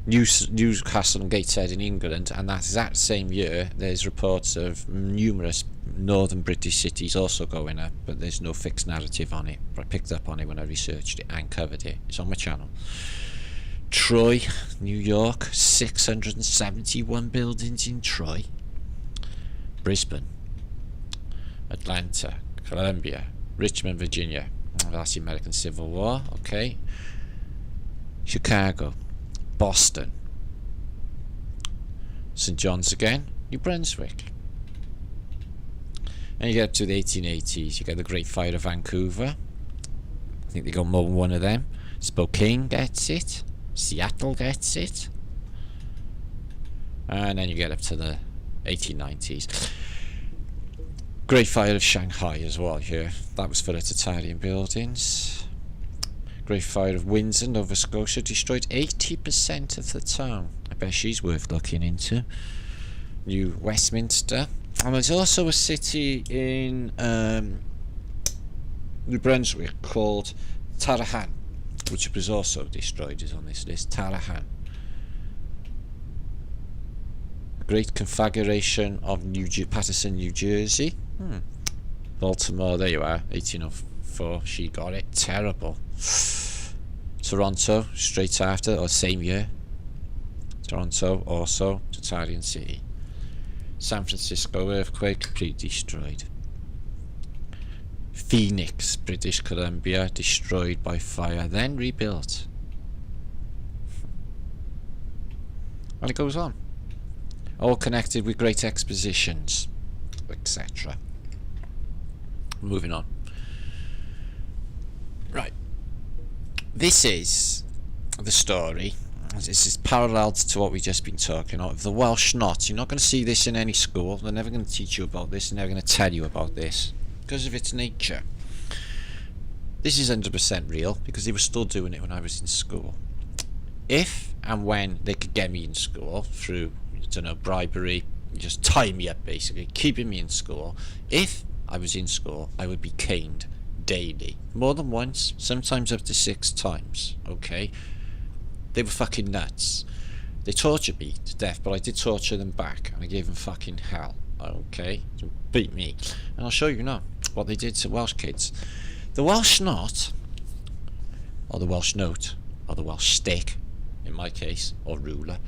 Newcastle and Gateshead in England, and that exact same year there's reports of numerous northern British cities also going up, but there's no fixed narrative on it. But I picked up on it when I researched it and covered it. It's on my channel. Troy, New York, 671 buildings in Troy. Brisbane, Atlanta, Columbia, Richmond, Virginia. That's the American Civil War. Okay. Chicago, Boston, St. John's again, New Brunswick. And you get up to the 1880s, you get the Great Fire of Vancouver. I think they got more than one of them. Spokane gets it, Seattle gets it. And then you get up to the 1890s. Great Fire of Shanghai as well here. That was for the Tatarian buildings. Great Fire of Windsor, Nova Scotia, destroyed 80% of the town. I bet she's worth looking into. New Westminster. And there's also a city in New Brunswick called Tarahan, which was also destroyed, is on this list. Tarahan. Great Conflagration of Patterson, New Jersey. Baltimore, there you are, 1804. before she got it. Terrible. Toronto, straight after, or same year. Toronto, also, Arcadian city. San Francisco earthquake, completely destroyed. Phoenix, British Columbia, destroyed by fire, then rebuilt. And it goes on. All connected with great expositions, etc. Moving on. Right. This is the story. This is parallel to what we've just been talking of. The Welsh Not. You're not going to see this in any school. They're never going to teach you about this. They're never going to tell you about this because of its nature. This is 100% real because they were still doing it when I was in school. If and when they could get me in school through, I don't know, bribery, just tie me up basically, keeping me in school. If I was in school, I would be caned daily, more than once, sometimes up to 6 times. Okay, they were fucking nuts. They tortured me to death, but I did torture them back, and I gave them fucking hell. Okay, to beat me, and I'll show you now what they did to Welsh kids. The Welsh Not, or the Welsh Note, or the Welsh Stick, in my case, or ruler,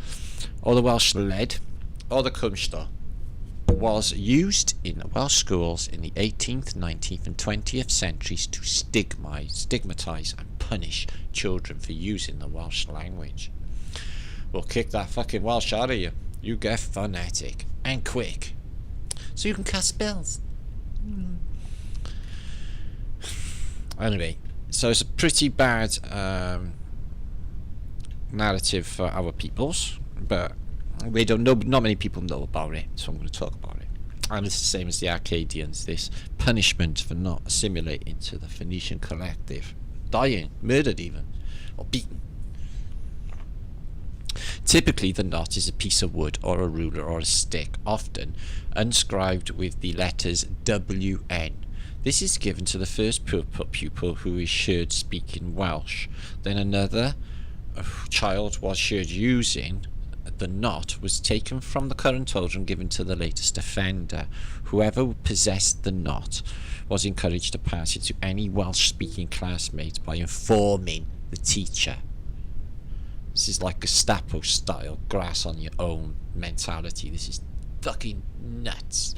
or the Welsh Lead, or the Cumstor, was used in Welsh schools in the 18th, 19th and 20th centuries to stigmatise and punish children for using the Welsh language. We'll kick that fucking Welsh out of you. You get phonetic and quick, so you can cast spells. Anyway, so it's a pretty bad narrative for our peoples, but they don't know. Not many people know about it, so I'm going to talk about it. And it's the same as the Arcadians. This punishment for not assimilating to the Phoenician collective, dying, murdered even, or beaten. Typically, the knot is a piece of wood or a ruler or a stick, often inscribed with the letters WN. This is given to the first pupil who is heard speaking Welsh. Then another child was heard using the knot was taken from the current holder and given to the latest offender. Whoever possessed the knot was encouraged to pass it to any Welsh-speaking classmate by informing the teacher. This is like Gestapo style, grass on your own mentality. This is fucking nuts.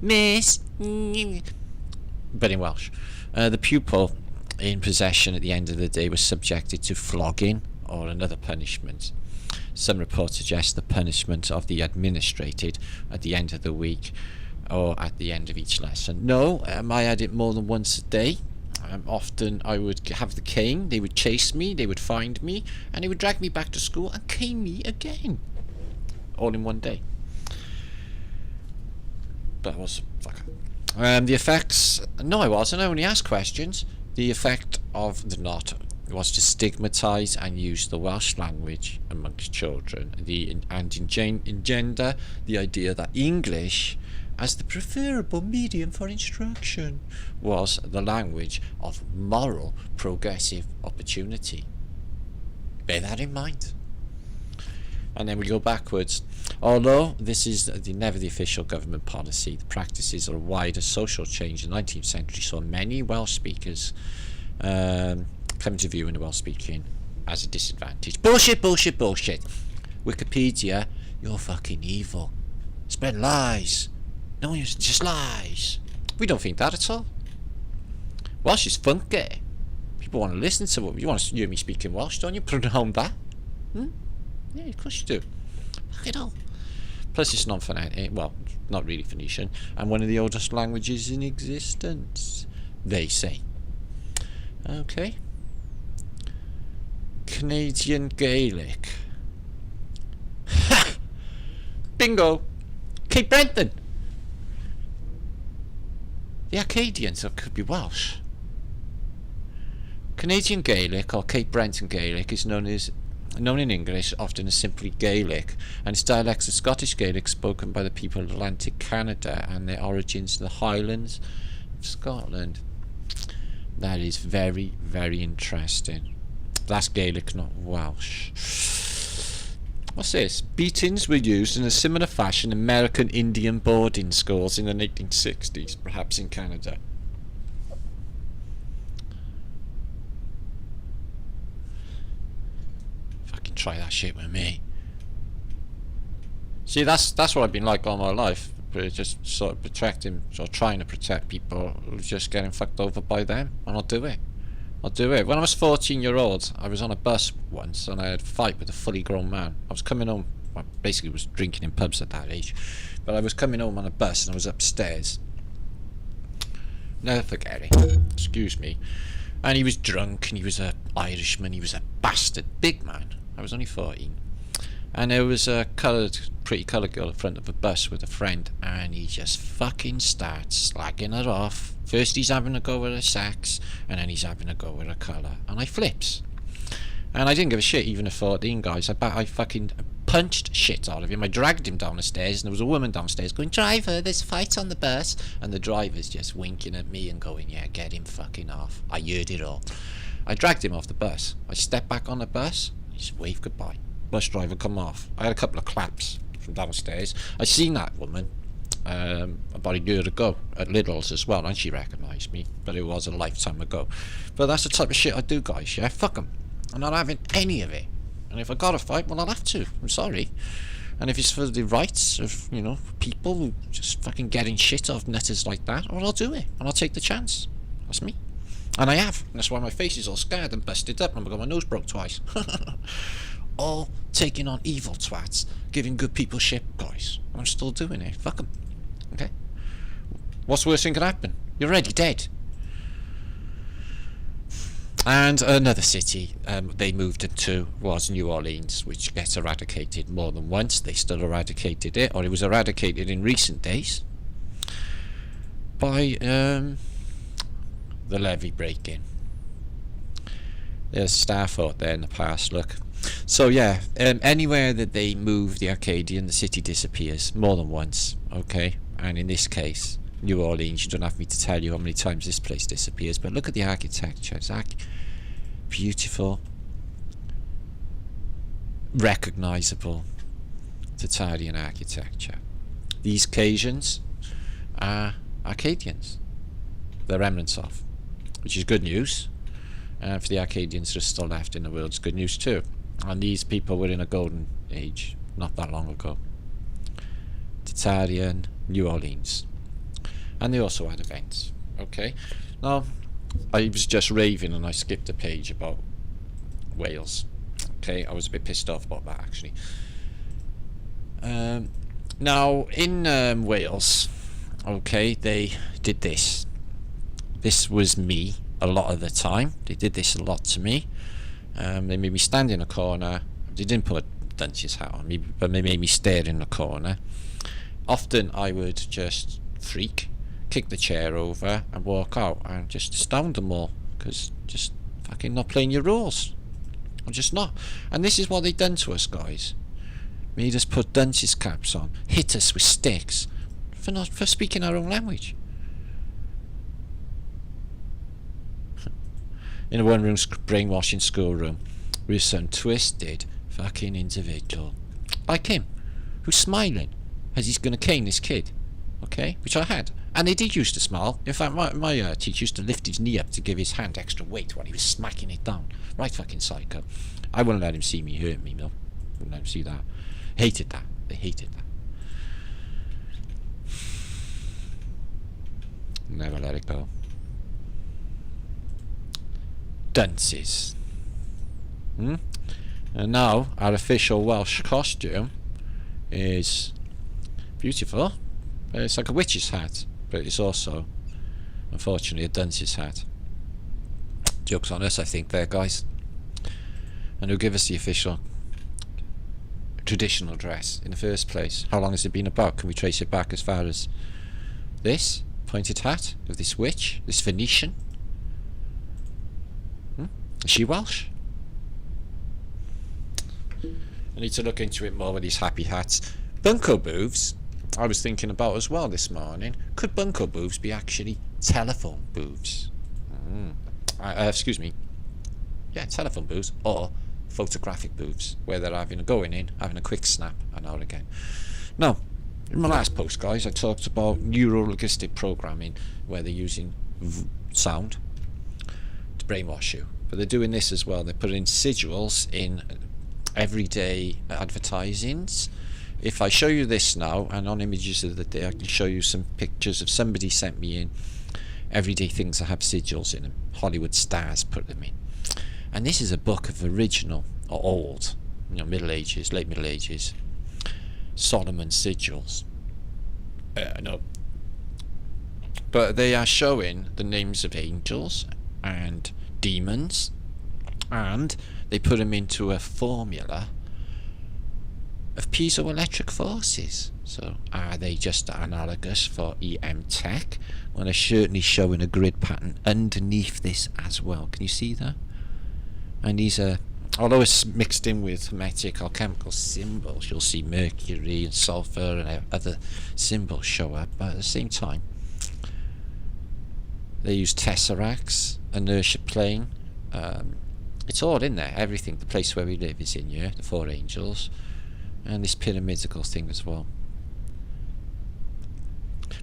Miss, but in Welsh. The pupil in possession at the end of the day was subjected to flogging or another punishment. Some reports suggest the punishment of the administrated at the end of the week or at the end of each lesson. No, I had it more than once a day. Often I would have the cane, they would chase me, they would find me, and they would drag me back to school and cane me again. All in one day. That was the effects. No, I wasn't. I only asked questions. The effect of the knot was to stigmatise and use the Welsh language amongst children, and engender the idea that English, as the preferable medium for instruction, was the language of moral progressive opportunity. Bear that in mind. And then we go backwards. Although this is never the official government policy, the practices are a wider social change in the 19th century saw many Welsh speakers coming to view in the Welsh speaking as a disadvantage. Bullshit, bullshit, bullshit. Wikipedia, you're fucking evil. Spread lies. No, it's just lies. We don't think that at all. Welsh is funky. People want to listen to what you want to hear me speaking Welsh, don't you? Put it home that. Yeah, of course you do. Fucking hell. Plus it's non-Phoenician, well, not really Phoenician, and one of the oldest languages in existence, they say. Okay. Canadian Gaelic. Ha! Bingo! Cape Breton! The Arcadians, so it could be Welsh. Canadian Gaelic, or Cape Breton Gaelic, is known in English often as simply Gaelic, and its dialects of Scottish Gaelic spoken by the people of Atlantic Canada and their origins in the Highlands of Scotland. That is very, very interesting. That's Gaelic, not Welsh. What's this? Beatings were used in a similar fashion in American Indian boarding schools in the 1860s, perhaps in Canada. try that shit with me. See, that's what I've been like all my life. But just sort of protecting, or trying to protect people who's just getting fucked over by them. And I'll do it. I'll do it. When I was 14-year-old, I was on a bus once and I had a fight with a fully grown man. I was coming home, I basically was drinking in pubs at that age, but I was coming home on a bus and I was upstairs. Never forget it. Excuse me. And he was drunk and he was an Irishman, he was a bastard, big man. I was only 14. And there was a pretty coloured girl in front of a bus with a friend, and he just fucking starts slagging her off. First he's having a go with her sex, and then he's having a go with her colour. And I flips. And I didn't give a shit even at 14, guys. I fucking punched shit out of him. I dragged him down the stairs, and there was a woman downstairs going, "Driver, there's a fight on the bus." And the driver's just winking at me and going, "Yeah, get him fucking off." I heard it all. I dragged him off the bus. I stepped back on the bus. He just waved goodbye. Bus driver come off. I had a couple of claps from downstairs. I seen that woman about a year ago at Lidl's as well, and she recognised me, but it was a lifetime ago. But that's the type of shit I do, guys. Yeah, fuck them. I'm not having any of it. And if I gotta fight, well, I'll have to. I'm sorry. And if it's for the rights of, you know, people who just fucking getting shit off nutters like that, well, I'll do it, and I'll take the chance. That's me. And I have. And that's why my face is all scarred and busted up, and I've got my nose broke twice. All taking on evil twats, giving good people shit, guys. I'm still doing it. Fuck them. Okay? What's the worst thing could happen? You're already dead. And another city they moved into was New Orleans, which gets eradicated more than once. They still eradicated it, or it was eradicated in recent days by the levee break-in. There's staff out there in the past, look. So yeah, anywhere that they move the Arcadian, the city disappears more than once, okay? And in this case, New Orleans, you don't have me to tell you how many times this place disappears, but look at the architecture. It's beautiful, recognisable Arcadian architecture. These Cajuns are Arcadians, the remnants of, which is good news. For the Arcadians that are still left in the world, it's good news too. And these people were in a golden age not that long ago. Arcadian, New Orleans. And they also had events. Okay. Now, I was just raving and I skipped a page about Wales. Okay, I was a bit pissed off about that actually. Now, in Wales, okay, they did this. This was me a lot of the time. They did this a lot to me. They made me stand in a corner. They didn't put a dunce's hat on me, but they made me stare in the corner. Often I would just freak, kick the chair over and walk out and just astound them all, because just fucking not playing your rules. I'm just not. And this is what they done to us, guys. Made us put dunce's caps on, hit us with sticks for speaking our own language. In a one-room brainwashing schoolroom with some twisted fucking individual like him, who's smiling as he's going to cane this kid, okay, which I had. And they did used to smile. In fact, my teacher used to lift his knee up to give his hand extra weight while he was smacking it down. Right fucking psycho. I wouldn't let him see me hurt me, no. Wouldn't let him see that. Hated that. They hated that. Never let it go. Dunces. And now our official Welsh costume is beautiful. It's like a witch's hat, but it's also, unfortunately, a dunce's hat. Joke's on us, I think, there, guys. And who give us the official traditional dress in the first place? How long has it been about? Can we trace it back as far as this pointed hat of this witch, this Phoenician? Is she Welsh? I need to look into it more with these happy hats. Bunko booths, I was thinking about as well this morning. Could bunko booths be actually telephone booths? Excuse me. Yeah, telephone booths or photographic booths where they're going in, having a quick snap and out again. Now, in my last post, guys, I talked about neuro-linguistic programming where they're using sound to brainwash you. But they're doing this as well. They're putting sigils in everyday advertisings. If I show you this now, and on Images of the Day I can show you some pictures of somebody sent me in everyday things that have sigils in them. Hollywood stars put them in. And this is a book of original, or old, Middle Ages, late Middle Ages, Solomon sigils. No. But they are showing the names of angels and demons, and they put them into a formula of piezoelectric forces. So are they just analogous for EM tech? Well, they're certainly showing a grid pattern underneath this as well. Can you see that? And these are, although it's mixed in with hermetic or chemical symbols, you'll see mercury and sulfur and other symbols show up, but at the same time they use tesseracts, inertia plane, it's all in there, everything. The place where we live is in here, the four angels, and this pyramidical thing as well.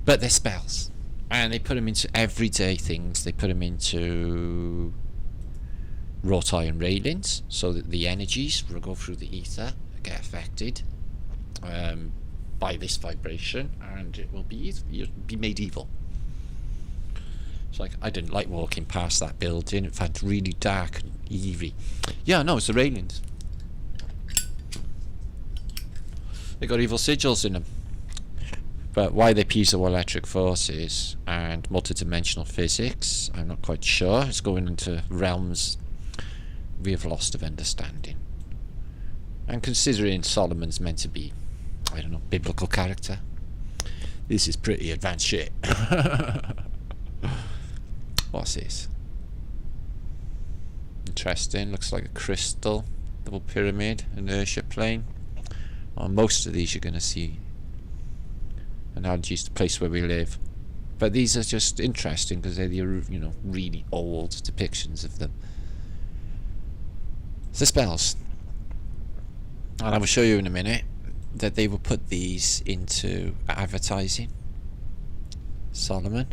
But they're spells, and they put them into everyday things. They put them into wrought iron railings, so that the energies will go through the ether, get affected by this vibration, and it will be made evil. It's like, I didn't like walking past that building. It felt really dark and eerie. Yeah, no, it's the railings. They got evil sigils in them. But why they're piezoelectric forces and multidimensional physics, I'm not quite sure. It's going into realms we have lost of understanding. And considering Solomon's meant to be, I don't know, biblical character, this is pretty advanced shit. What's this? Interesting. Looks like a crystal, double pyramid, inertia plane. On most of these you're going to see analogies to the place where we live, but these are just interesting because they're the really old depictions of them. The spells, and I will show you in a minute that they will put these into advertising. Solomon,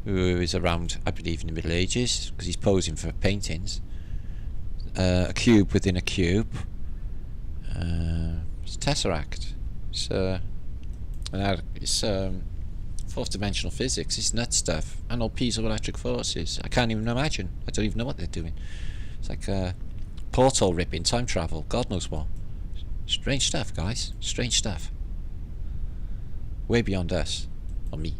who is around, I believe, in the Middle Ages, because he's posing for paintings. A cube within a cube. It's a tesseract. It's fourth dimensional physics. It's nut stuff. And all piezoelectric forces. I can't even imagine. I don't even know what they're doing. It's like a portal ripping, time travel, God knows what. Strange stuff, guys. Strange stuff. Way beyond us. Or me.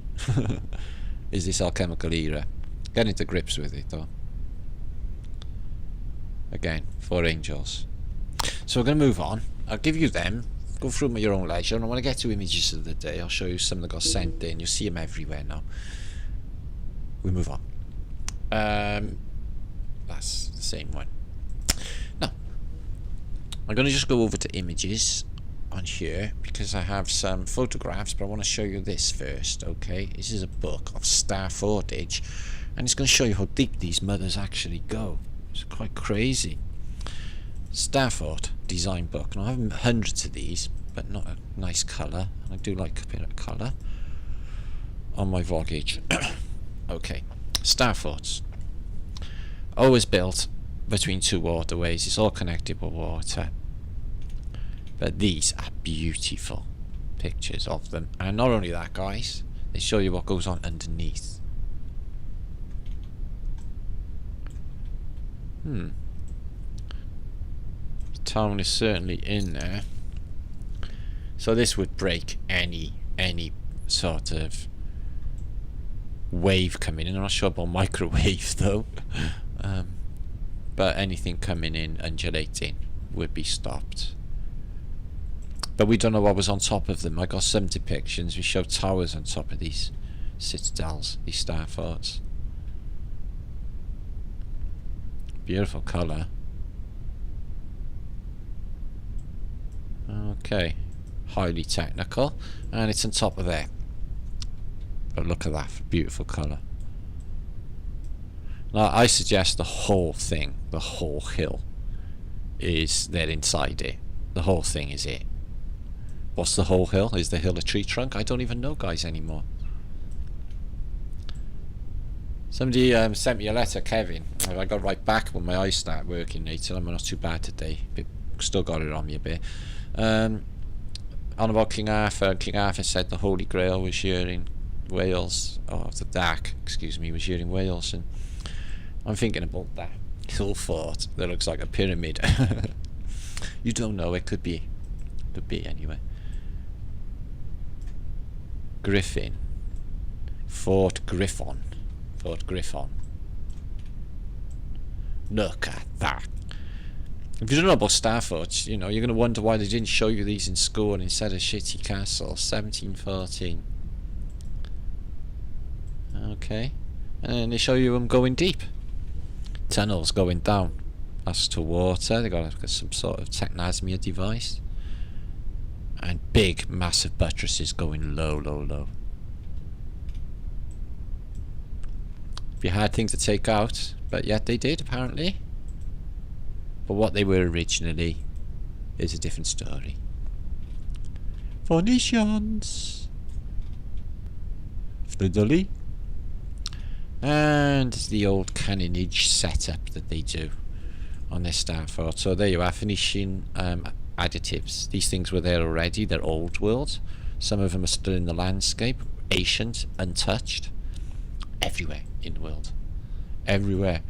Is this alchemical era. Getting to grips with it though. Again, four angels. So we're going to move on. I'll give you them. Go through them at your own leisure. And when I get to Images of the Day, I'll show you some that got sent in. You'll see them everywhere now. We move on. That's the same one. Now, I'm going to just go over to images on here because I have some photographs, but I want to show you this first. Okay, this is a book of star footage, and it's going to show you how deep these mothers actually go. It's quite crazy. Starfort design book. Now I have hundreds of these, but not a nice colour, and I do like a bit of colour on my voyage. Okay, Starforts. Always built between two waterways. It's all connected by water. But these are beautiful pictures of them. And not only that, guys, they show you what goes on underneath. The town is certainly in there. So this would break any sort of wave coming in. I'm not sure about microwave though. But anything coming in undulating would be stopped. But we don't know what was on top of them. I got some depictions. We show towers on top of these citadels, these star forts. Beautiful colour. Okay, highly technical, and it's on top of there. But look at that, beautiful colour. Now I suggest the whole thing, the whole hill, is there inside it. The whole thing is it. What's the whole hill? Is the hill a tree trunk? I don't even know, guys, anymore. Somebody sent me a letter, Kevin. I got right back when my eyes start working later. I'm not too bad today. A bit still got it on me a bit. On about King Arthur. King Arthur said the Holy Grail was here in Wales, or the Dark, excuse me, was here in Wales, and I'm thinking about that hill fort that looks like a pyramid. You don't know, it could be anyway. Griffin, Fort Griffon. Look at that. If you don't know about star forts, you know, you're going to wonder why they didn't show you these in school instead of shitty castles. 1714. Okay. And then they show you them going deep. Tunnels going down. That's to water. They got some sort of technosmia device. And big, massive buttresses going low, low, low. If you had things to take out, but yet they did, apparently. But what they were originally is a different story. Phoenicians! Fiddly. And the old cannonage setup that they do on their star fort. So there you are, Phoenician additives. These things were there already. They're old world. Some of them are still in the landscape, ancient, untouched. Everywhere in the world. Everywhere.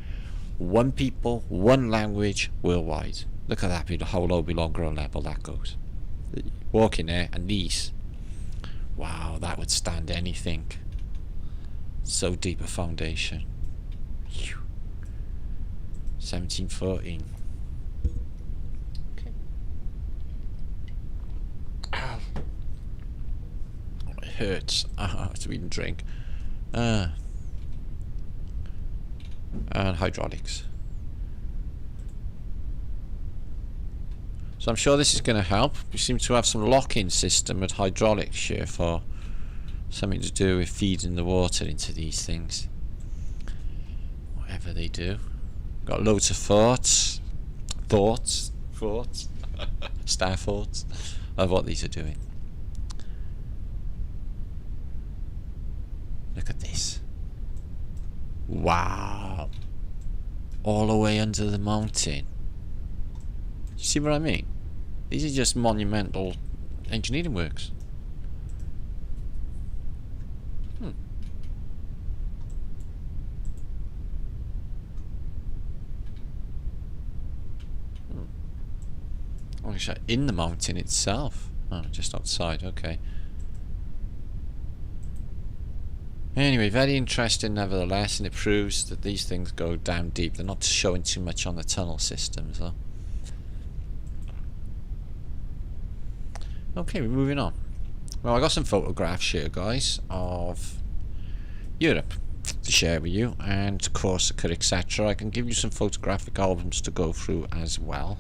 One people, one language, worldwide. Look at that, how low below ground level that goes. Walk in there, and these. Wow, that would stand anything. So deep a foundation. 1714. Okay. Ow. Oh, it hurts. To even drink. And hydraulics. So I'm sure this is going to help. We seem to have some lock-in system with hydraulics here for something to do with feeding the water into these things. Whatever they do. Got loads of thoughts, star thoughts of what these are doing. Look at this. Wow. All the way under the mountain. You see what I mean? These are just monumental engineering works. Oh, actually, in the mountain itself. Oh, just outside, okay. Anyway, very interesting nevertheless, and it proves that these things go down deep. They're not showing too much on the tunnel systems, though. Okay, we're moving on. Well, I got some photographs here, guys, of Europe to share with you, and Corsica, etc. I can give you some photographic albums to go through as well.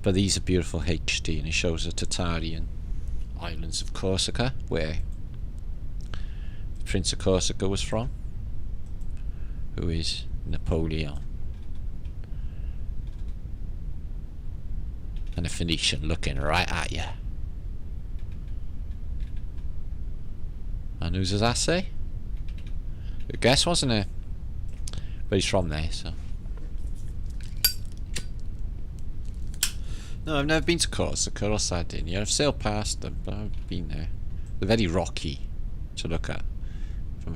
But these are beautiful HD, and it shows the Tartarian islands of Corsica, where the Prince of Corsica was from, who is Napoleon. And a Phoenician looking right at you. And who's does that say? Good guess, wasn't it? But he's from there, so. No, I've never been to Corsica or Sardinia. I've sailed past them, but I've been there. They're very rocky to look at from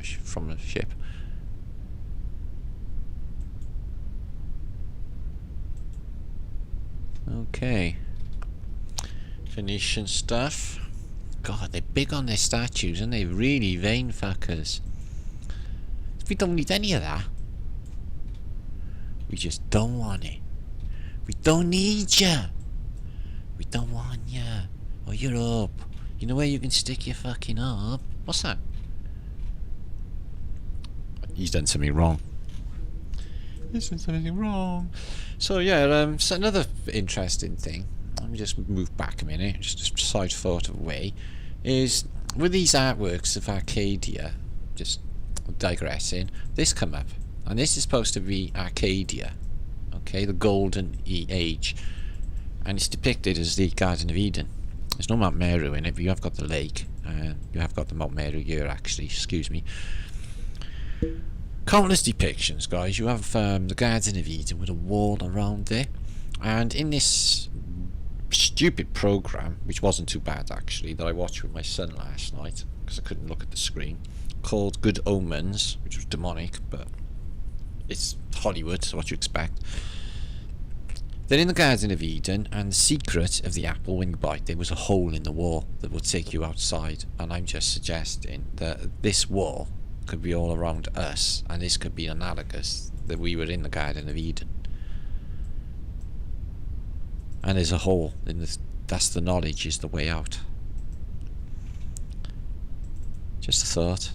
a ship. Okay. Phoenician stuff. God, they're big on their statues, and they're really vain fuckers. We don't need any of that. We just don't want it. We don't need ya. We don't want ya. Oh, you're up. You know where you can stick your fucking up? What's that? He's done something wrong. He's done something wrong. So yeah, so another interesting thing. Let me just move back a minute, just a side thought away, is with these artworks of Arcadia, just digressing, this come up, and this is supposed to be Arcadia, okay, the golden age, and it's depicted as the Garden of Eden. There's no Mount Meru in it, but you have got the lake, and you have got the Mount Meru here actually, excuse me. Countless depictions, guys. You have the Garden of Eden with a wall around there, And in this stupid program, which wasn't too bad actually, that I watched with my son last night because I couldn't look at the screen, called Good Omens, which was demonic, but it's Hollywood, so what you expect. They're in the Garden of Eden, and the secret of the apple when you bite, there was a hole in the wall that would take you outside, and I'm just suggesting that this wall could be all around us, and this could be analogous, that we were in the Garden of Eden. And there's a hole in the, that's the knowledge is the way out. Just a thought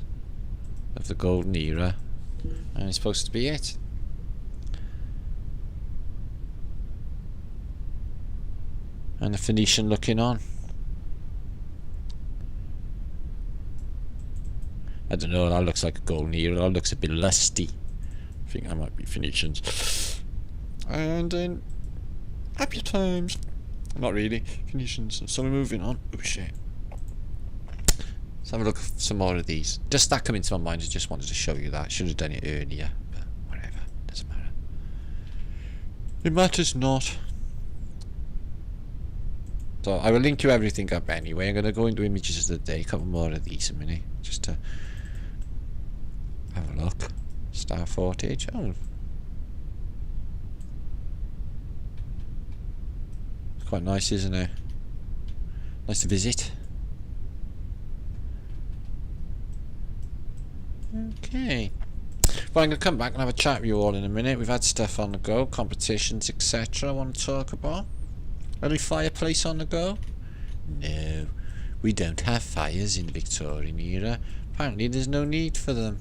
of the golden era, and it's supposed to be it. And the Phoenician looking on. I don't know, that looks like a golden era, that looks a bit lusty. I think that might be Phoenicians. And then happier times. Not really, Phoenicians. So we're moving on. Oh shit. Let's have a look at some more of these. Just that come into my mind, I just wanted to show you that. Should have done it earlier, but whatever, doesn't matter. It matters not. So I will link you everything up anyway. I'm going to go into images of the day, a couple more of these a minute, just to have a look. Star footage. Oh, it's quite nice, isn't it? Nice to visit. Okay. Well, I'm going to come back and have a chat with you all in a minute. We've had stuff on the go, competitions, etc. I want to talk about. Any fireplace on the go? No, we don't have fires in the Victorian era. Apparently there's no need for them,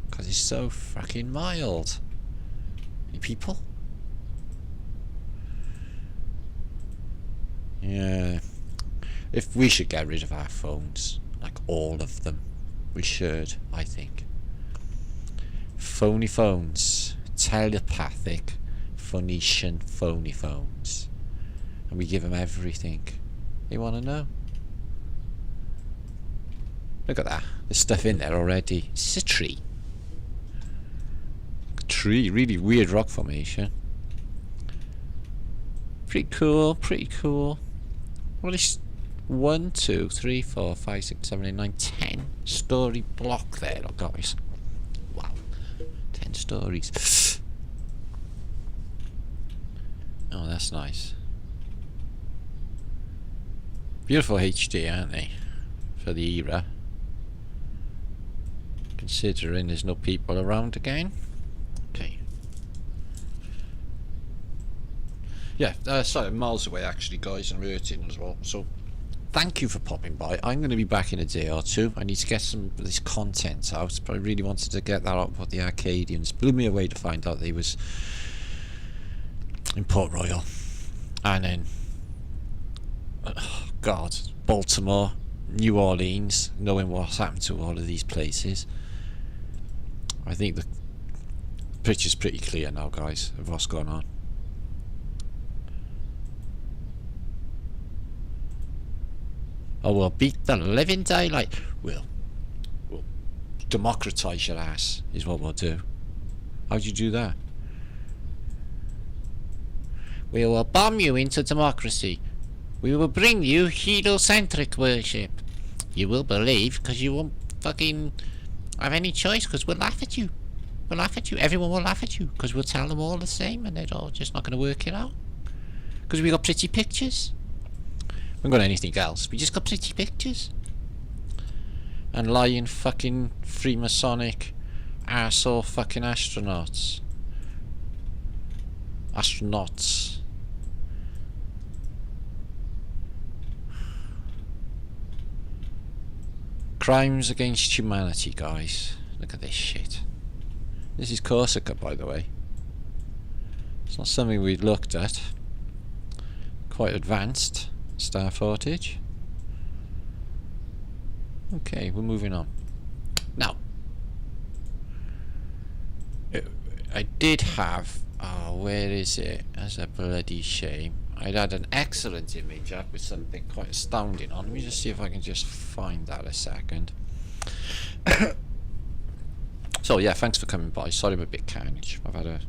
because it's so fucking mild. Any people? Yeah. If we should get rid of our phones, like all of them. We should, I think. Phony phones. Telepathic Phoenician phony phones. And we give them everything they want to know. Look at that. There's stuff in there already. It's a tree. A tree. Really weird rock formation. Pretty cool. Pretty cool. Well, it's 1, 2, 3, 4, 5, 6, 7, 8, 9, 10 story block there. Look, guys. Wow. 10 stories. Oh, that's nice. Beautiful HD, aren't they? For the era. Considering there's no people around again. Okay. Yeah, sorry, I'm miles away actually, guys, and hurting as well. So, thank you for popping by. I'm going to be back in a day or two. I need to get some of this content out, but I really wanted to get that out about the Arcadians. Blew me away to find out they was in Port Royal. And then God, Baltimore, New Orleans, knowing what's happened to all of these places. I think the picture's pretty clear now, guys, of what's going on. Oh, we'll beat the living daylight. We'll democratise your ass, is what we'll do. How'd you do that? We will bomb you into democracy. We will bring you heliocentric worship. You will believe because you won't fucking have any choice, because we'll laugh at you. We'll laugh at you. Everyone will laugh at you because we'll tell them all the same and they're all just not going to work it out. Because we got pretty pictures. We haven't got anything else. We just got pretty pictures. And lying fucking Freemasonic arsehole fucking astronauts. Astronauts. Crimes against humanity, guys. Look at this shit. This is Corsica, by the way. It's not something we'd looked at. Quite advanced star footage. Okay, we're moving on. Now, I did have... Oh, where is it? That's a bloody shame. I'd had an excellent image up with something quite astounding on. Let me just see if I can just find that a second. So yeah, thanks for coming by. Sorry I'm a bit carnage. I've had a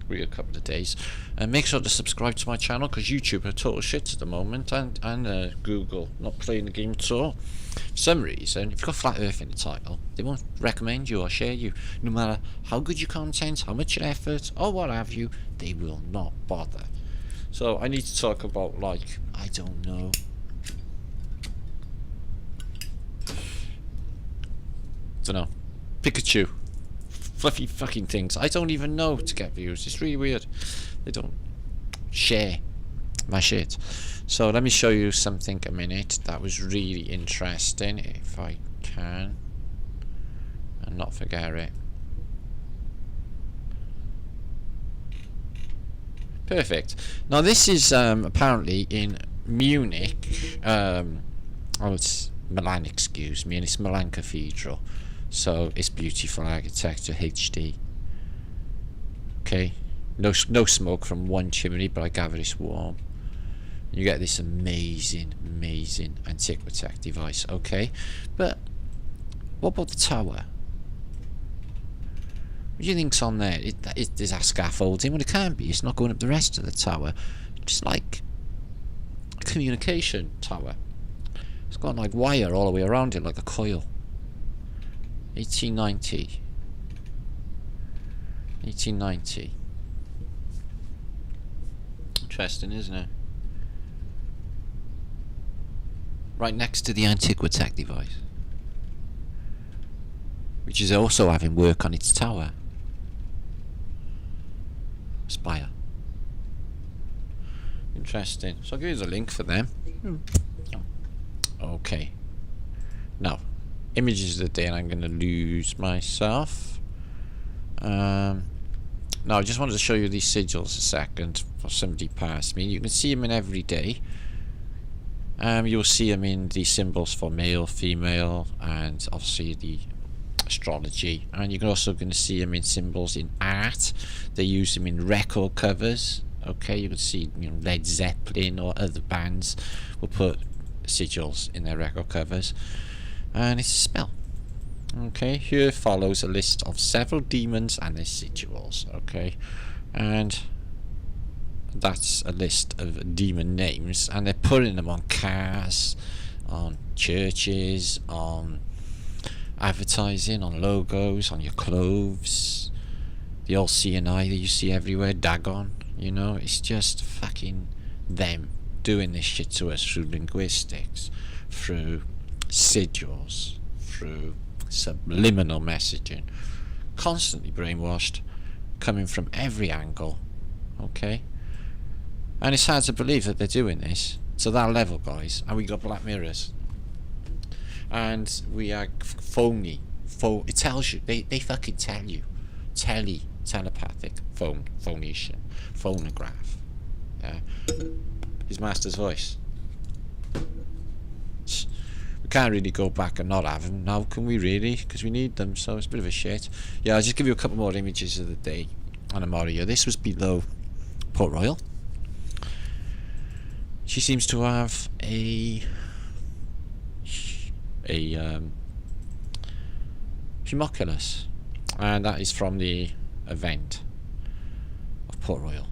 Wait a couple of days. And make sure to subscribe to my channel, because YouTube are total shit at the moment, and Google not playing the game at all. For some reason, if you've got Flat Earth in the title, they won't recommend you or share you. No matter how good your content, how much your effort, or what have you, they will not bother. So I need to talk about, like, I don't know, Pikachu, fluffy fucking things. I don't even know to get views. It's really weird. They don't share my shit. So let me show you something a minute that was really interesting, if I can, and not forget it. Perfect. Now this is apparently in Munich. Oh, it's Milan, excuse me, and it's Milan Cathedral. So it's beautiful architecture, HD. Okay, no smoke from one chimney, but I gather it's warm. You get this amazing antiquity device. Okay, but what about the tower? What do you think's on there? Is that scaffolding? Well, it can't be. It's not going up the rest of the tower. Just like a communication tower. It's got like wire all the way around it, like a coil. 1890. 1890. Interesting, isn't it? Right next to the antiquity device, which is also having work on its tower. Spire. Interesting. So I'll give you the link for them. Okay. Now, images of the day, and I'm going to lose myself. Now, I just wanted to show you these sigils a second for somebody past me. You can see them in every day. You'll see them in the symbols for male, female, and obviously the astrology. And you're also going to see them in symbols in art. They use them in record covers. Okay, you can see, you know, Led Zeppelin or other bands will put sigils in their record covers. And it's a spell. Okay, here follows a list of several demons and their sigils. Okay, and that's a list of demon names, and they're putting them on cars, on churches, on advertising, on logos, on your clothes, the old CNI that you see everywhere, Dagon. You know, it's just fucking them doing this shit to us through linguistics, through sigils, through subliminal messaging, constantly brainwashed, coming from every angle. Okay, and it's hard to believe that they're doing this to that level, guys. And we got Black Mirrors, and we are phony. It tells you, they fucking tell you, telepathic, Phoenician, phonograph. His master's voice. We can't really go back and not have them now, can we really? Because we need them, so it's a bit of a shit. Yeah, I'll just give you a couple more images of the day on a Moria. This was below Port Royal. She seems to have a homunculus, and that is from the event of Port Royal.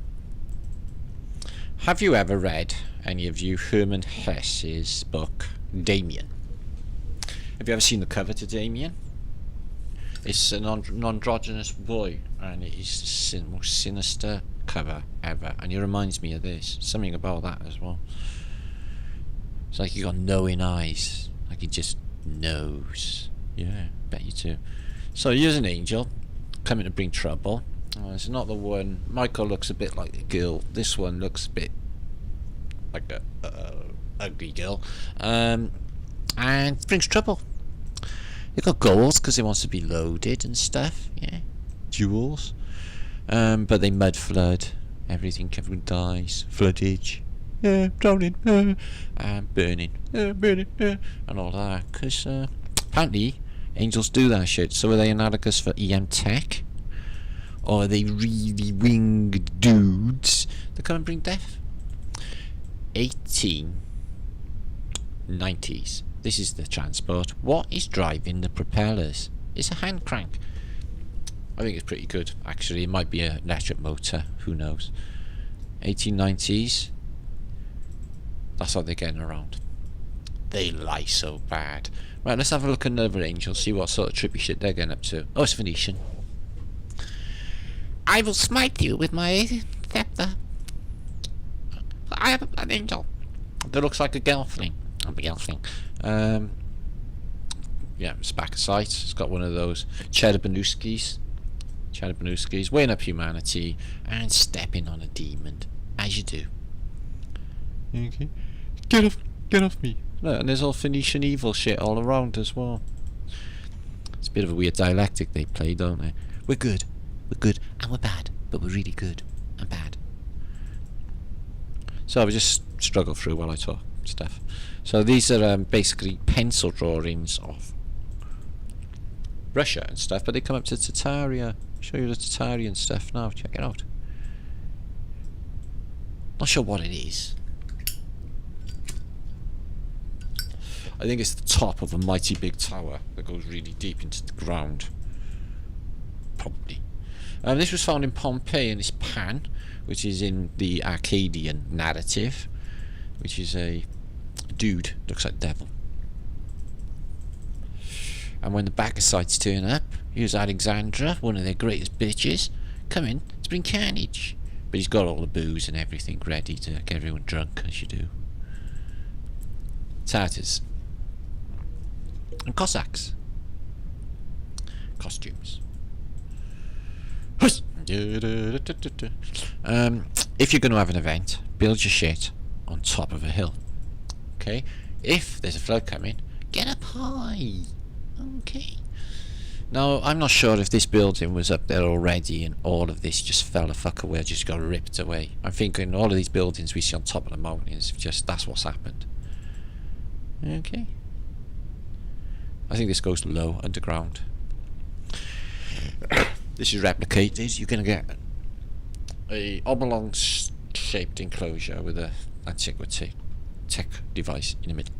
Have you ever read, any of you, Herman Hesse's book Damien? Have you ever seen the cover to Damien? It's an androgynous boy, and it is the most sinister cover ever, and it reminds me of this, something about that as well. It's like you got knowing eyes, like he just knows. Yeah, bet you too. So here's an angel coming to bring trouble. It's not the one. Michael looks a bit like a girl. This one looks a bit like a ugly girl, and brings trouble. They got gold because he wants to be loaded and stuff. Yeah, jewels. But they mud flood everything. Everyone dies. Floodage. Yeah, drowning. And burning. Burning. And all that. Because apparently angels do that shit. So are they analogous for EM Tech? Or are they really winged dudes that come and bring death? 1890s. This is the transport. What is driving the propellers? It's a hand crank. I think it's pretty good, actually. It might be an electric motor, who knows. 1890s. That's what they're getting around. They lie so bad. Right, let's have a look at another angel, see what sort of trippy shit they're getting up to. Oh, it's Phoenician. I will smite you with my scepter. I am an angel. That looks like a gelfling. I'm a gelfling. Yeah, it's back of sight. It's got one of those Chedabanuskis. Weighing up humanity and stepping on a demon, as you do. Okay. Get off me. Look, and there's all Phoenician evil shit all around as well. It's a bit of a weird dialectic they play, don't they? We're good, and we're bad, but we're really good and bad. So I will just struggle through while I talk stuff. So these are basically pencil drawings of Russia and stuff, but they come up to Tartaria. Show you the Tartarian stuff now. Check it out. Not sure what it is. I think it's the top of a mighty big tower that goes really deep into the ground. Probably. This was found in Pompeii, and it's Pan, which is in the Arcadian narrative, which is a dude, looks like devil. And when the Bagasites turn up, here's Alexandra, one of their greatest bitches, coming to bring carnage. But he's got all the booze and everything ready to get everyone drunk, as you do. Tartars. And Cossacks. Costumes. If you're going to have an event, build your shit on top of a hill. Okay? If there's a flood coming, get up high. Okay. Now, I'm not sure if this building was up there already and all of this just fell the fuck away, just got ripped away. I'm thinking all of these buildings we see on top of the mountains, just that's what's happened. Okay. I think this goes low, underground. This is replicated. You're going to get a oblong-shaped enclosure with a antiquity tech device in the middle.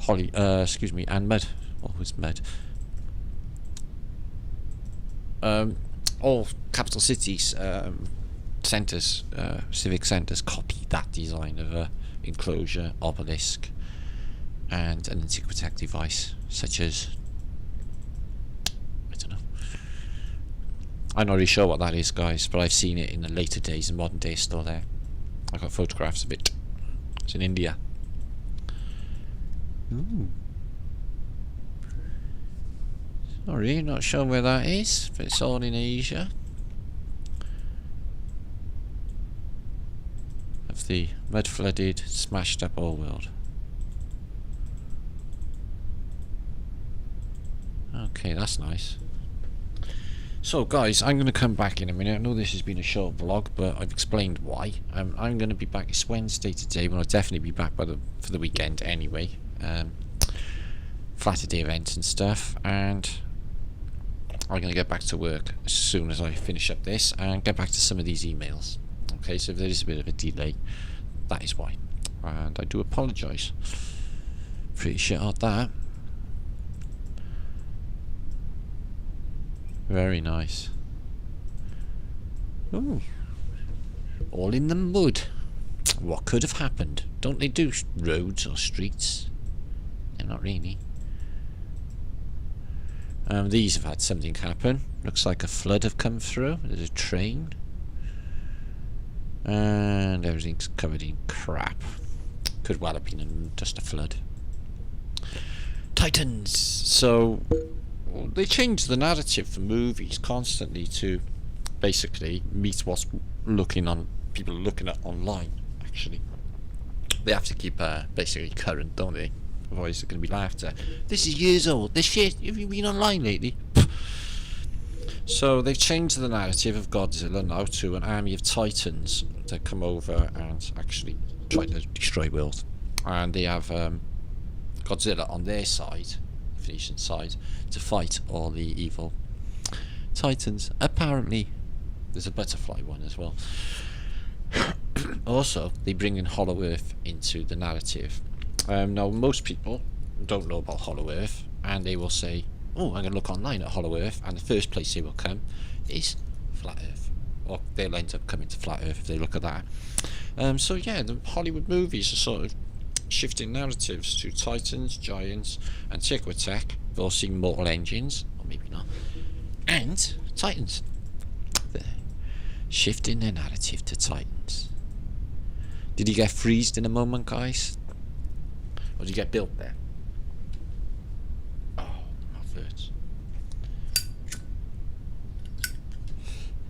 And mud. What was mud? All capital cities, centres, civic centres copy that design of a enclosure, obelisk, and an antiquity device, such as, I don't know. I'm not really sure what that is, guys, but I've seen it in the later days. In modern day, it's still there. I've got photographs of it. It's in India. Ooh. Sorry, not sure where that is, but it's all in Asia. Of the mud-flooded, smashed-up old world. Okay, that's nice. So, guys, I'm going to come back in a minute. I know this has been a short vlog, but I've explained why. I'm going to be back. It's Wednesday today, but I'll definitely be back for the weekend anyway. Saturday events and stuff, and I'm going to get back to work as soon as I finish up this and get back to some of these emails. Okay, so if there is a bit of a delay, that is why, and I do apologise. Pretty shit at that. Very nice. Ooh. All in the mud. What could have happened? Don't they do roads or streets? Yeah, not really. These have had something happen. Looks like a flood have come through. There's a train. And everything's covered in crap. Could well have been just a flood. Titans! So, they change the narrative for movies constantly to basically meet what's people looking at online, actually. They have to keep basically current, don't they? Otherwise they're going to be laughed at. This is years old. This shit, have you been online lately? So they've changed the narrative of Godzilla now to an army of titans that come over and actually try to destroy the world. And they have Godzilla on their side, the Phoenician side, to fight all the evil titans. Apparently there's a butterfly one as well. Also, they bring in Hollow Earth into the narrative. Now, most people don't know about Hollow Earth, and they will say, oh, I'm going to look online at Hollow Earth, and the first place they will come is Flat Earth. Or they'll end up coming to Flat Earth if they look at that. So yeah, the Hollywood movies are sort of shifting narratives to Titans, Giants, Antiquity. We've all seen Mortal Engines, or maybe not, and Titans. They're shifting their narrative to Titans. Did you get freezed in a moment, guys? Or did you get built there? Oh, my hurts.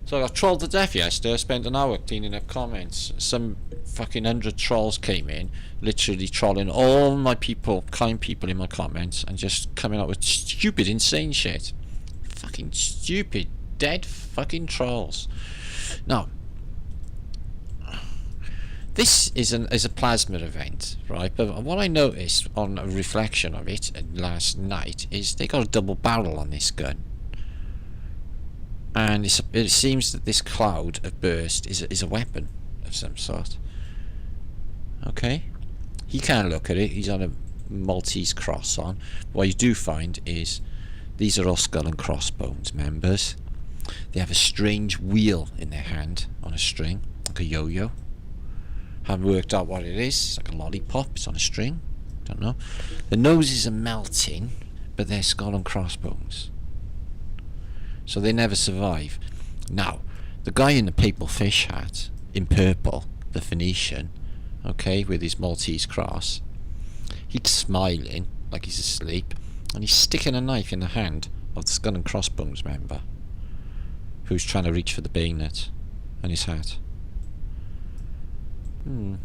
So I got trolled to death yesterday. I spent an hour cleaning up comments. Some fucking 100 trolls came in, literally trolling all my people, kind people in my comments, and just coming up with stupid, insane shit. Fucking stupid, dead fucking trolls. Now, this is a plasma event, right? But what I noticed on a reflection of it last night is they got a double barrel on this gun. And it seems that this cloud of burst is a weapon of some sort. Okay? He can't look at it. He's on a Maltese cross on. What you do find is these are all skull and crossbones members. They have a strange wheel in their hand on a string, like a yo-yo. Haven't worked out what it is. It's like a lollipop. It's on a string. Don't know. The noses are melting, but they're skull and crossbones. So they never survive. Now, the guy in the papal fish hat, in purple, the Phoenician, okay, with his Maltese cross, he's smiling like he's asleep, and he's sticking a knife in the hand of the skull and crossbones member, who's trying to reach for the bayonet and his hat. Don't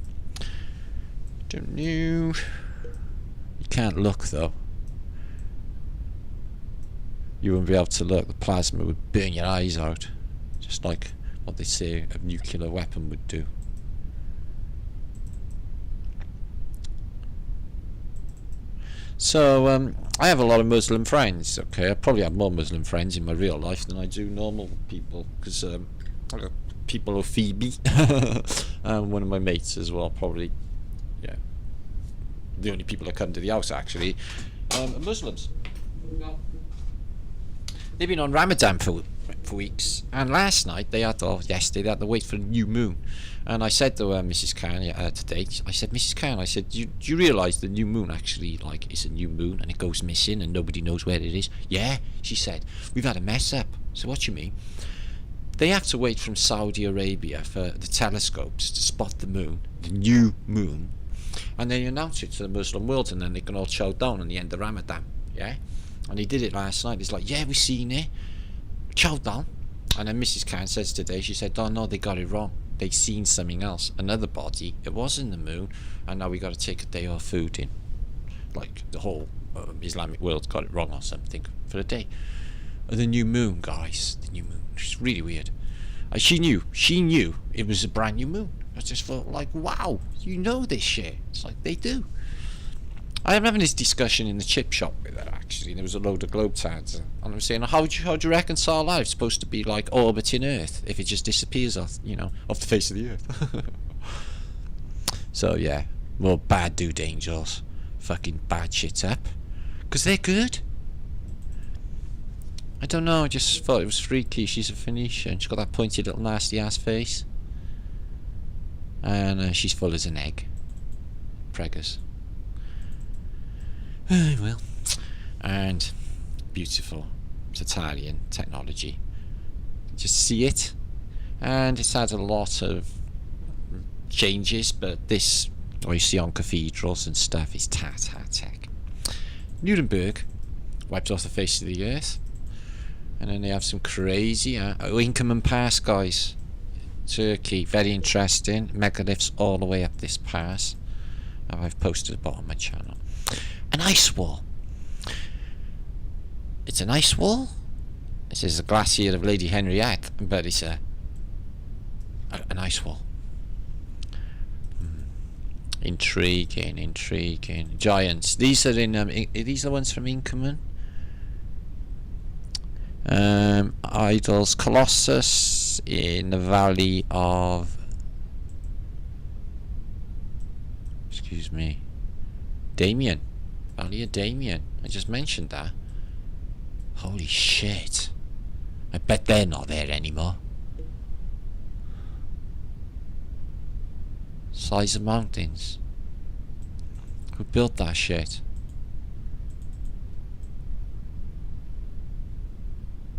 know. You can't look though. You wouldn't be able to look. The plasma would burn your eyes out, just like what they say a nuclear weapon would do. So I have a lot of Muslim friends. Okay, I probably have more Muslim friends in my real life than I do normal people, because I got people of Phoebe, and one of my mates as well. Probably, yeah, the only people that come to the house actually are Muslims. They've been on Ramadan for weeks, and last night yesterday they had to wait for a new moon. And I said to Mrs. Khan today, I said, Mrs. Khan, I said, do you realise the new moon actually is a new moon and it goes missing and nobody knows where it is? Yeah, she said, we've had a mess up. So what do you mean? They have to wait from Saudi Arabia for the telescopes to spot the moon, the new moon, and they announce it to the Muslim world, and then they can all chow down on the end of Ramadan. Yeah. And he did it last night. He's like, yeah, we seen it. Chow down. And then Mrs. Khan says today, she said, oh no, they got it wrong. They seen something else. Another body. It wasn't the moon. And now we got to take a day off food in. Like the whole Islamic world got it wrong or something for a day. The new moon, guys. The new moon. It's really weird. She knew it was a brand new moon. I just felt like, wow, you know this shit. It's like they do. I am having this discussion in the chip shop with her actually. There was a load of globetads, and I'm saying, how do you reconcile that? It's supposed to be like orbiting Earth if it just disappears off the face of the Earth. So yeah, more bad dude angels, fucking bad shit up, because they're good. I don't know. I just thought it was freaky. She's a Phoenician. She's got that pointy little nasty ass face, and she's full as an egg. Preggers. Well, and beautiful Italian technology. Just see it, and it's had a lot of changes, but this, what you see on cathedrals and stuff, is tech. Nuremberg wiped off the face of the earth, and then they have some crazy Inkerman Pass, guys. Turkey, very interesting. Megaliths all the way up this pass. I've posted at the bottom of my channel. An ice wall. It's an ice wall. This is a glacier of Lady Henriette, but it's an ice wall. Intriguing. Giants. These are in. Are these the ones from Inkerman? Idols. Colossus in the valley of. Excuse me. Damien. Valley of Damien. I just mentioned that. Holy shit. I bet they're not there anymore. Size of mountains. Who built that shit?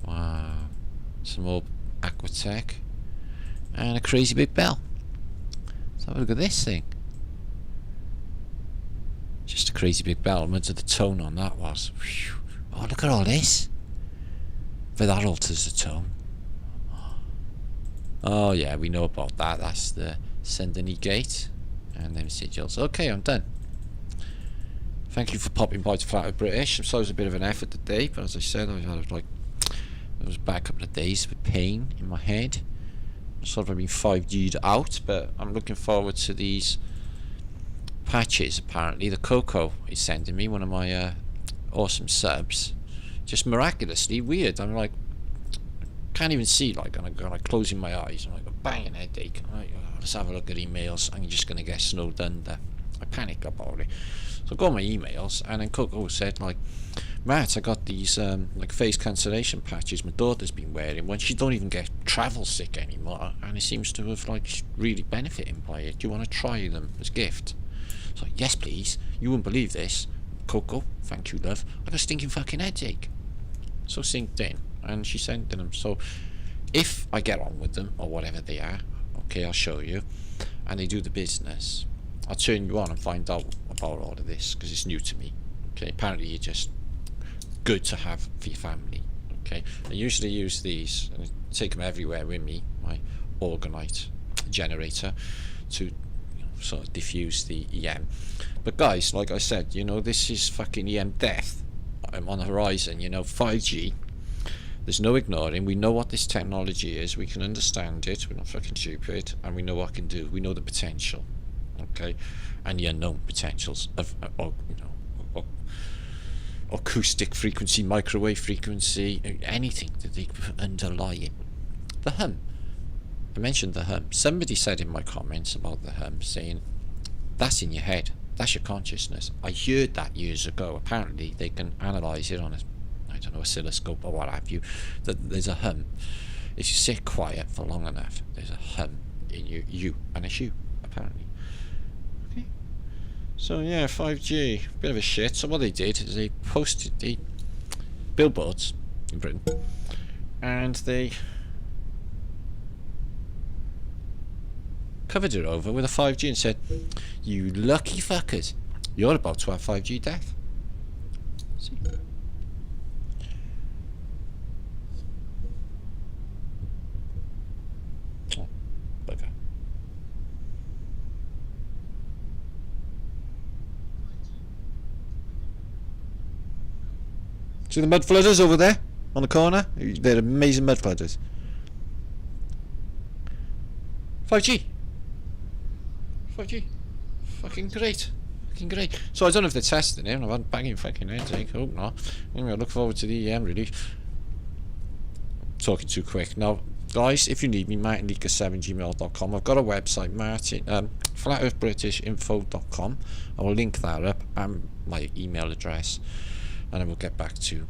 Wow. Some more aquatech. And a crazy big bell. Let's have a look at this thing. Just a crazy big bell. Imagine the tone on that was. Whew. Oh, look at all this. But that alters the tone. Oh yeah, we know about that. That's the Sendony Gate and them sigils. Okay, I'm done. Thank you for popping by to Flat Earth British. I'm sorry it was a bit of an effort today, but as I said, I was back a couple of days with pain in my head. Sort of been 5G'd out, but I'm looking forward to these patches. Apparently, the Coco is sending me one of my awesome subs. Just miraculously weird. I'm like, can't even see. Like, I'm like closing my eyes. I'm like a banging headache. I'm like, oh, let's have a look at emails. I'm just gonna get snowed under. I panic about it. So I go on my emails, and then Coco said like, Matt, I got these like face cancellation patches my daughter's been wearing when she don't even get travel sick anymore, and it seems to have like really benefiting by it. Do you want to try them as a gift? So yes please. You wouldn't believe this, Coco. Thank you, love. I got a stinking fucking headache. So synced in, and she sent them. So if I get on with them or whatever they are, okay, I'll show you, and they do the business, I'll turn you on and find out about all of this because it's new to me. Okay, apparently you're just good to have for your family. Okay, I usually use these and I take them everywhere with me, my orgonite generator, to sort of diffuse the EM. But guys, like I said, you know, this is fucking EM death. I'm on the horizon, you know, 5G. There's no ignoring. We know what this technology is. We can understand it. We're not fucking stupid, and we know what it can do. We know the potential, okay, and the unknown potentials of, you know, acoustic frequency, microwave frequency, anything that they underlie it. The hum. I mentioned the hum. Somebody said in my comments about the hum, saying that's in your head. That's your consciousness. I heard that years ago. Apparently they can analyze it on a, I don't know, oscilloscope or what have you, that there's a hum. If you sit quiet for long enough, there's a hum in you, and it's you, apparently. Okay. So yeah, 5G, bit of a shit. So what they did is they posted the billboards in Britain, and they covered it over with a 5G and said, you lucky fuckers, you're about to have 5G death. See? Oh, bugger. See the mud flooders over there on the corner? They're amazing mud flooders. 5G. 5G. Fucking great. Fucking great. So I don't know if they're testing it. I've had banging fucking headache. I hope not. Anyway, I look forward to the EM release. Talking too quick. Now, guys, if you need me, martinleaker7gmail.com. I've got a website, flatearthbritishinfo.com. I will link that up and my email address, and I will get back to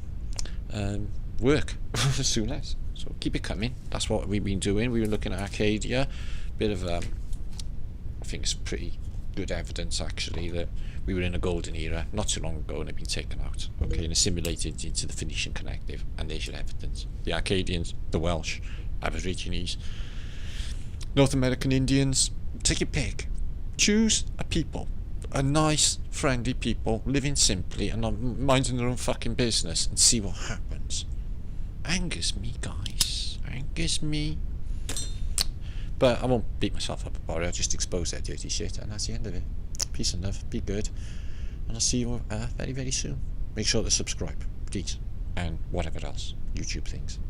work as soon as. So keep it coming. That's what we've been doing. We've been looking at Arcadia. Bit of I think it's pretty good evidence actually that we were in a golden era not too long ago and had been taken out, okay, and assimilated into the Phoenician collective, and there's your evidence. The Arcadians, the Welsh, Aborigines, North American Indians, take your pick. Choose a people, a nice, friendly people, living simply and not minding their own fucking business, and see what happens. Angers me, guys. Angers me. But I won't beat myself up about it. I'll just expose that dirty shit, and that's the end of it. Peace and love. Be good. And I'll see you very, very soon. Make sure to subscribe, please. And whatever else. YouTube things.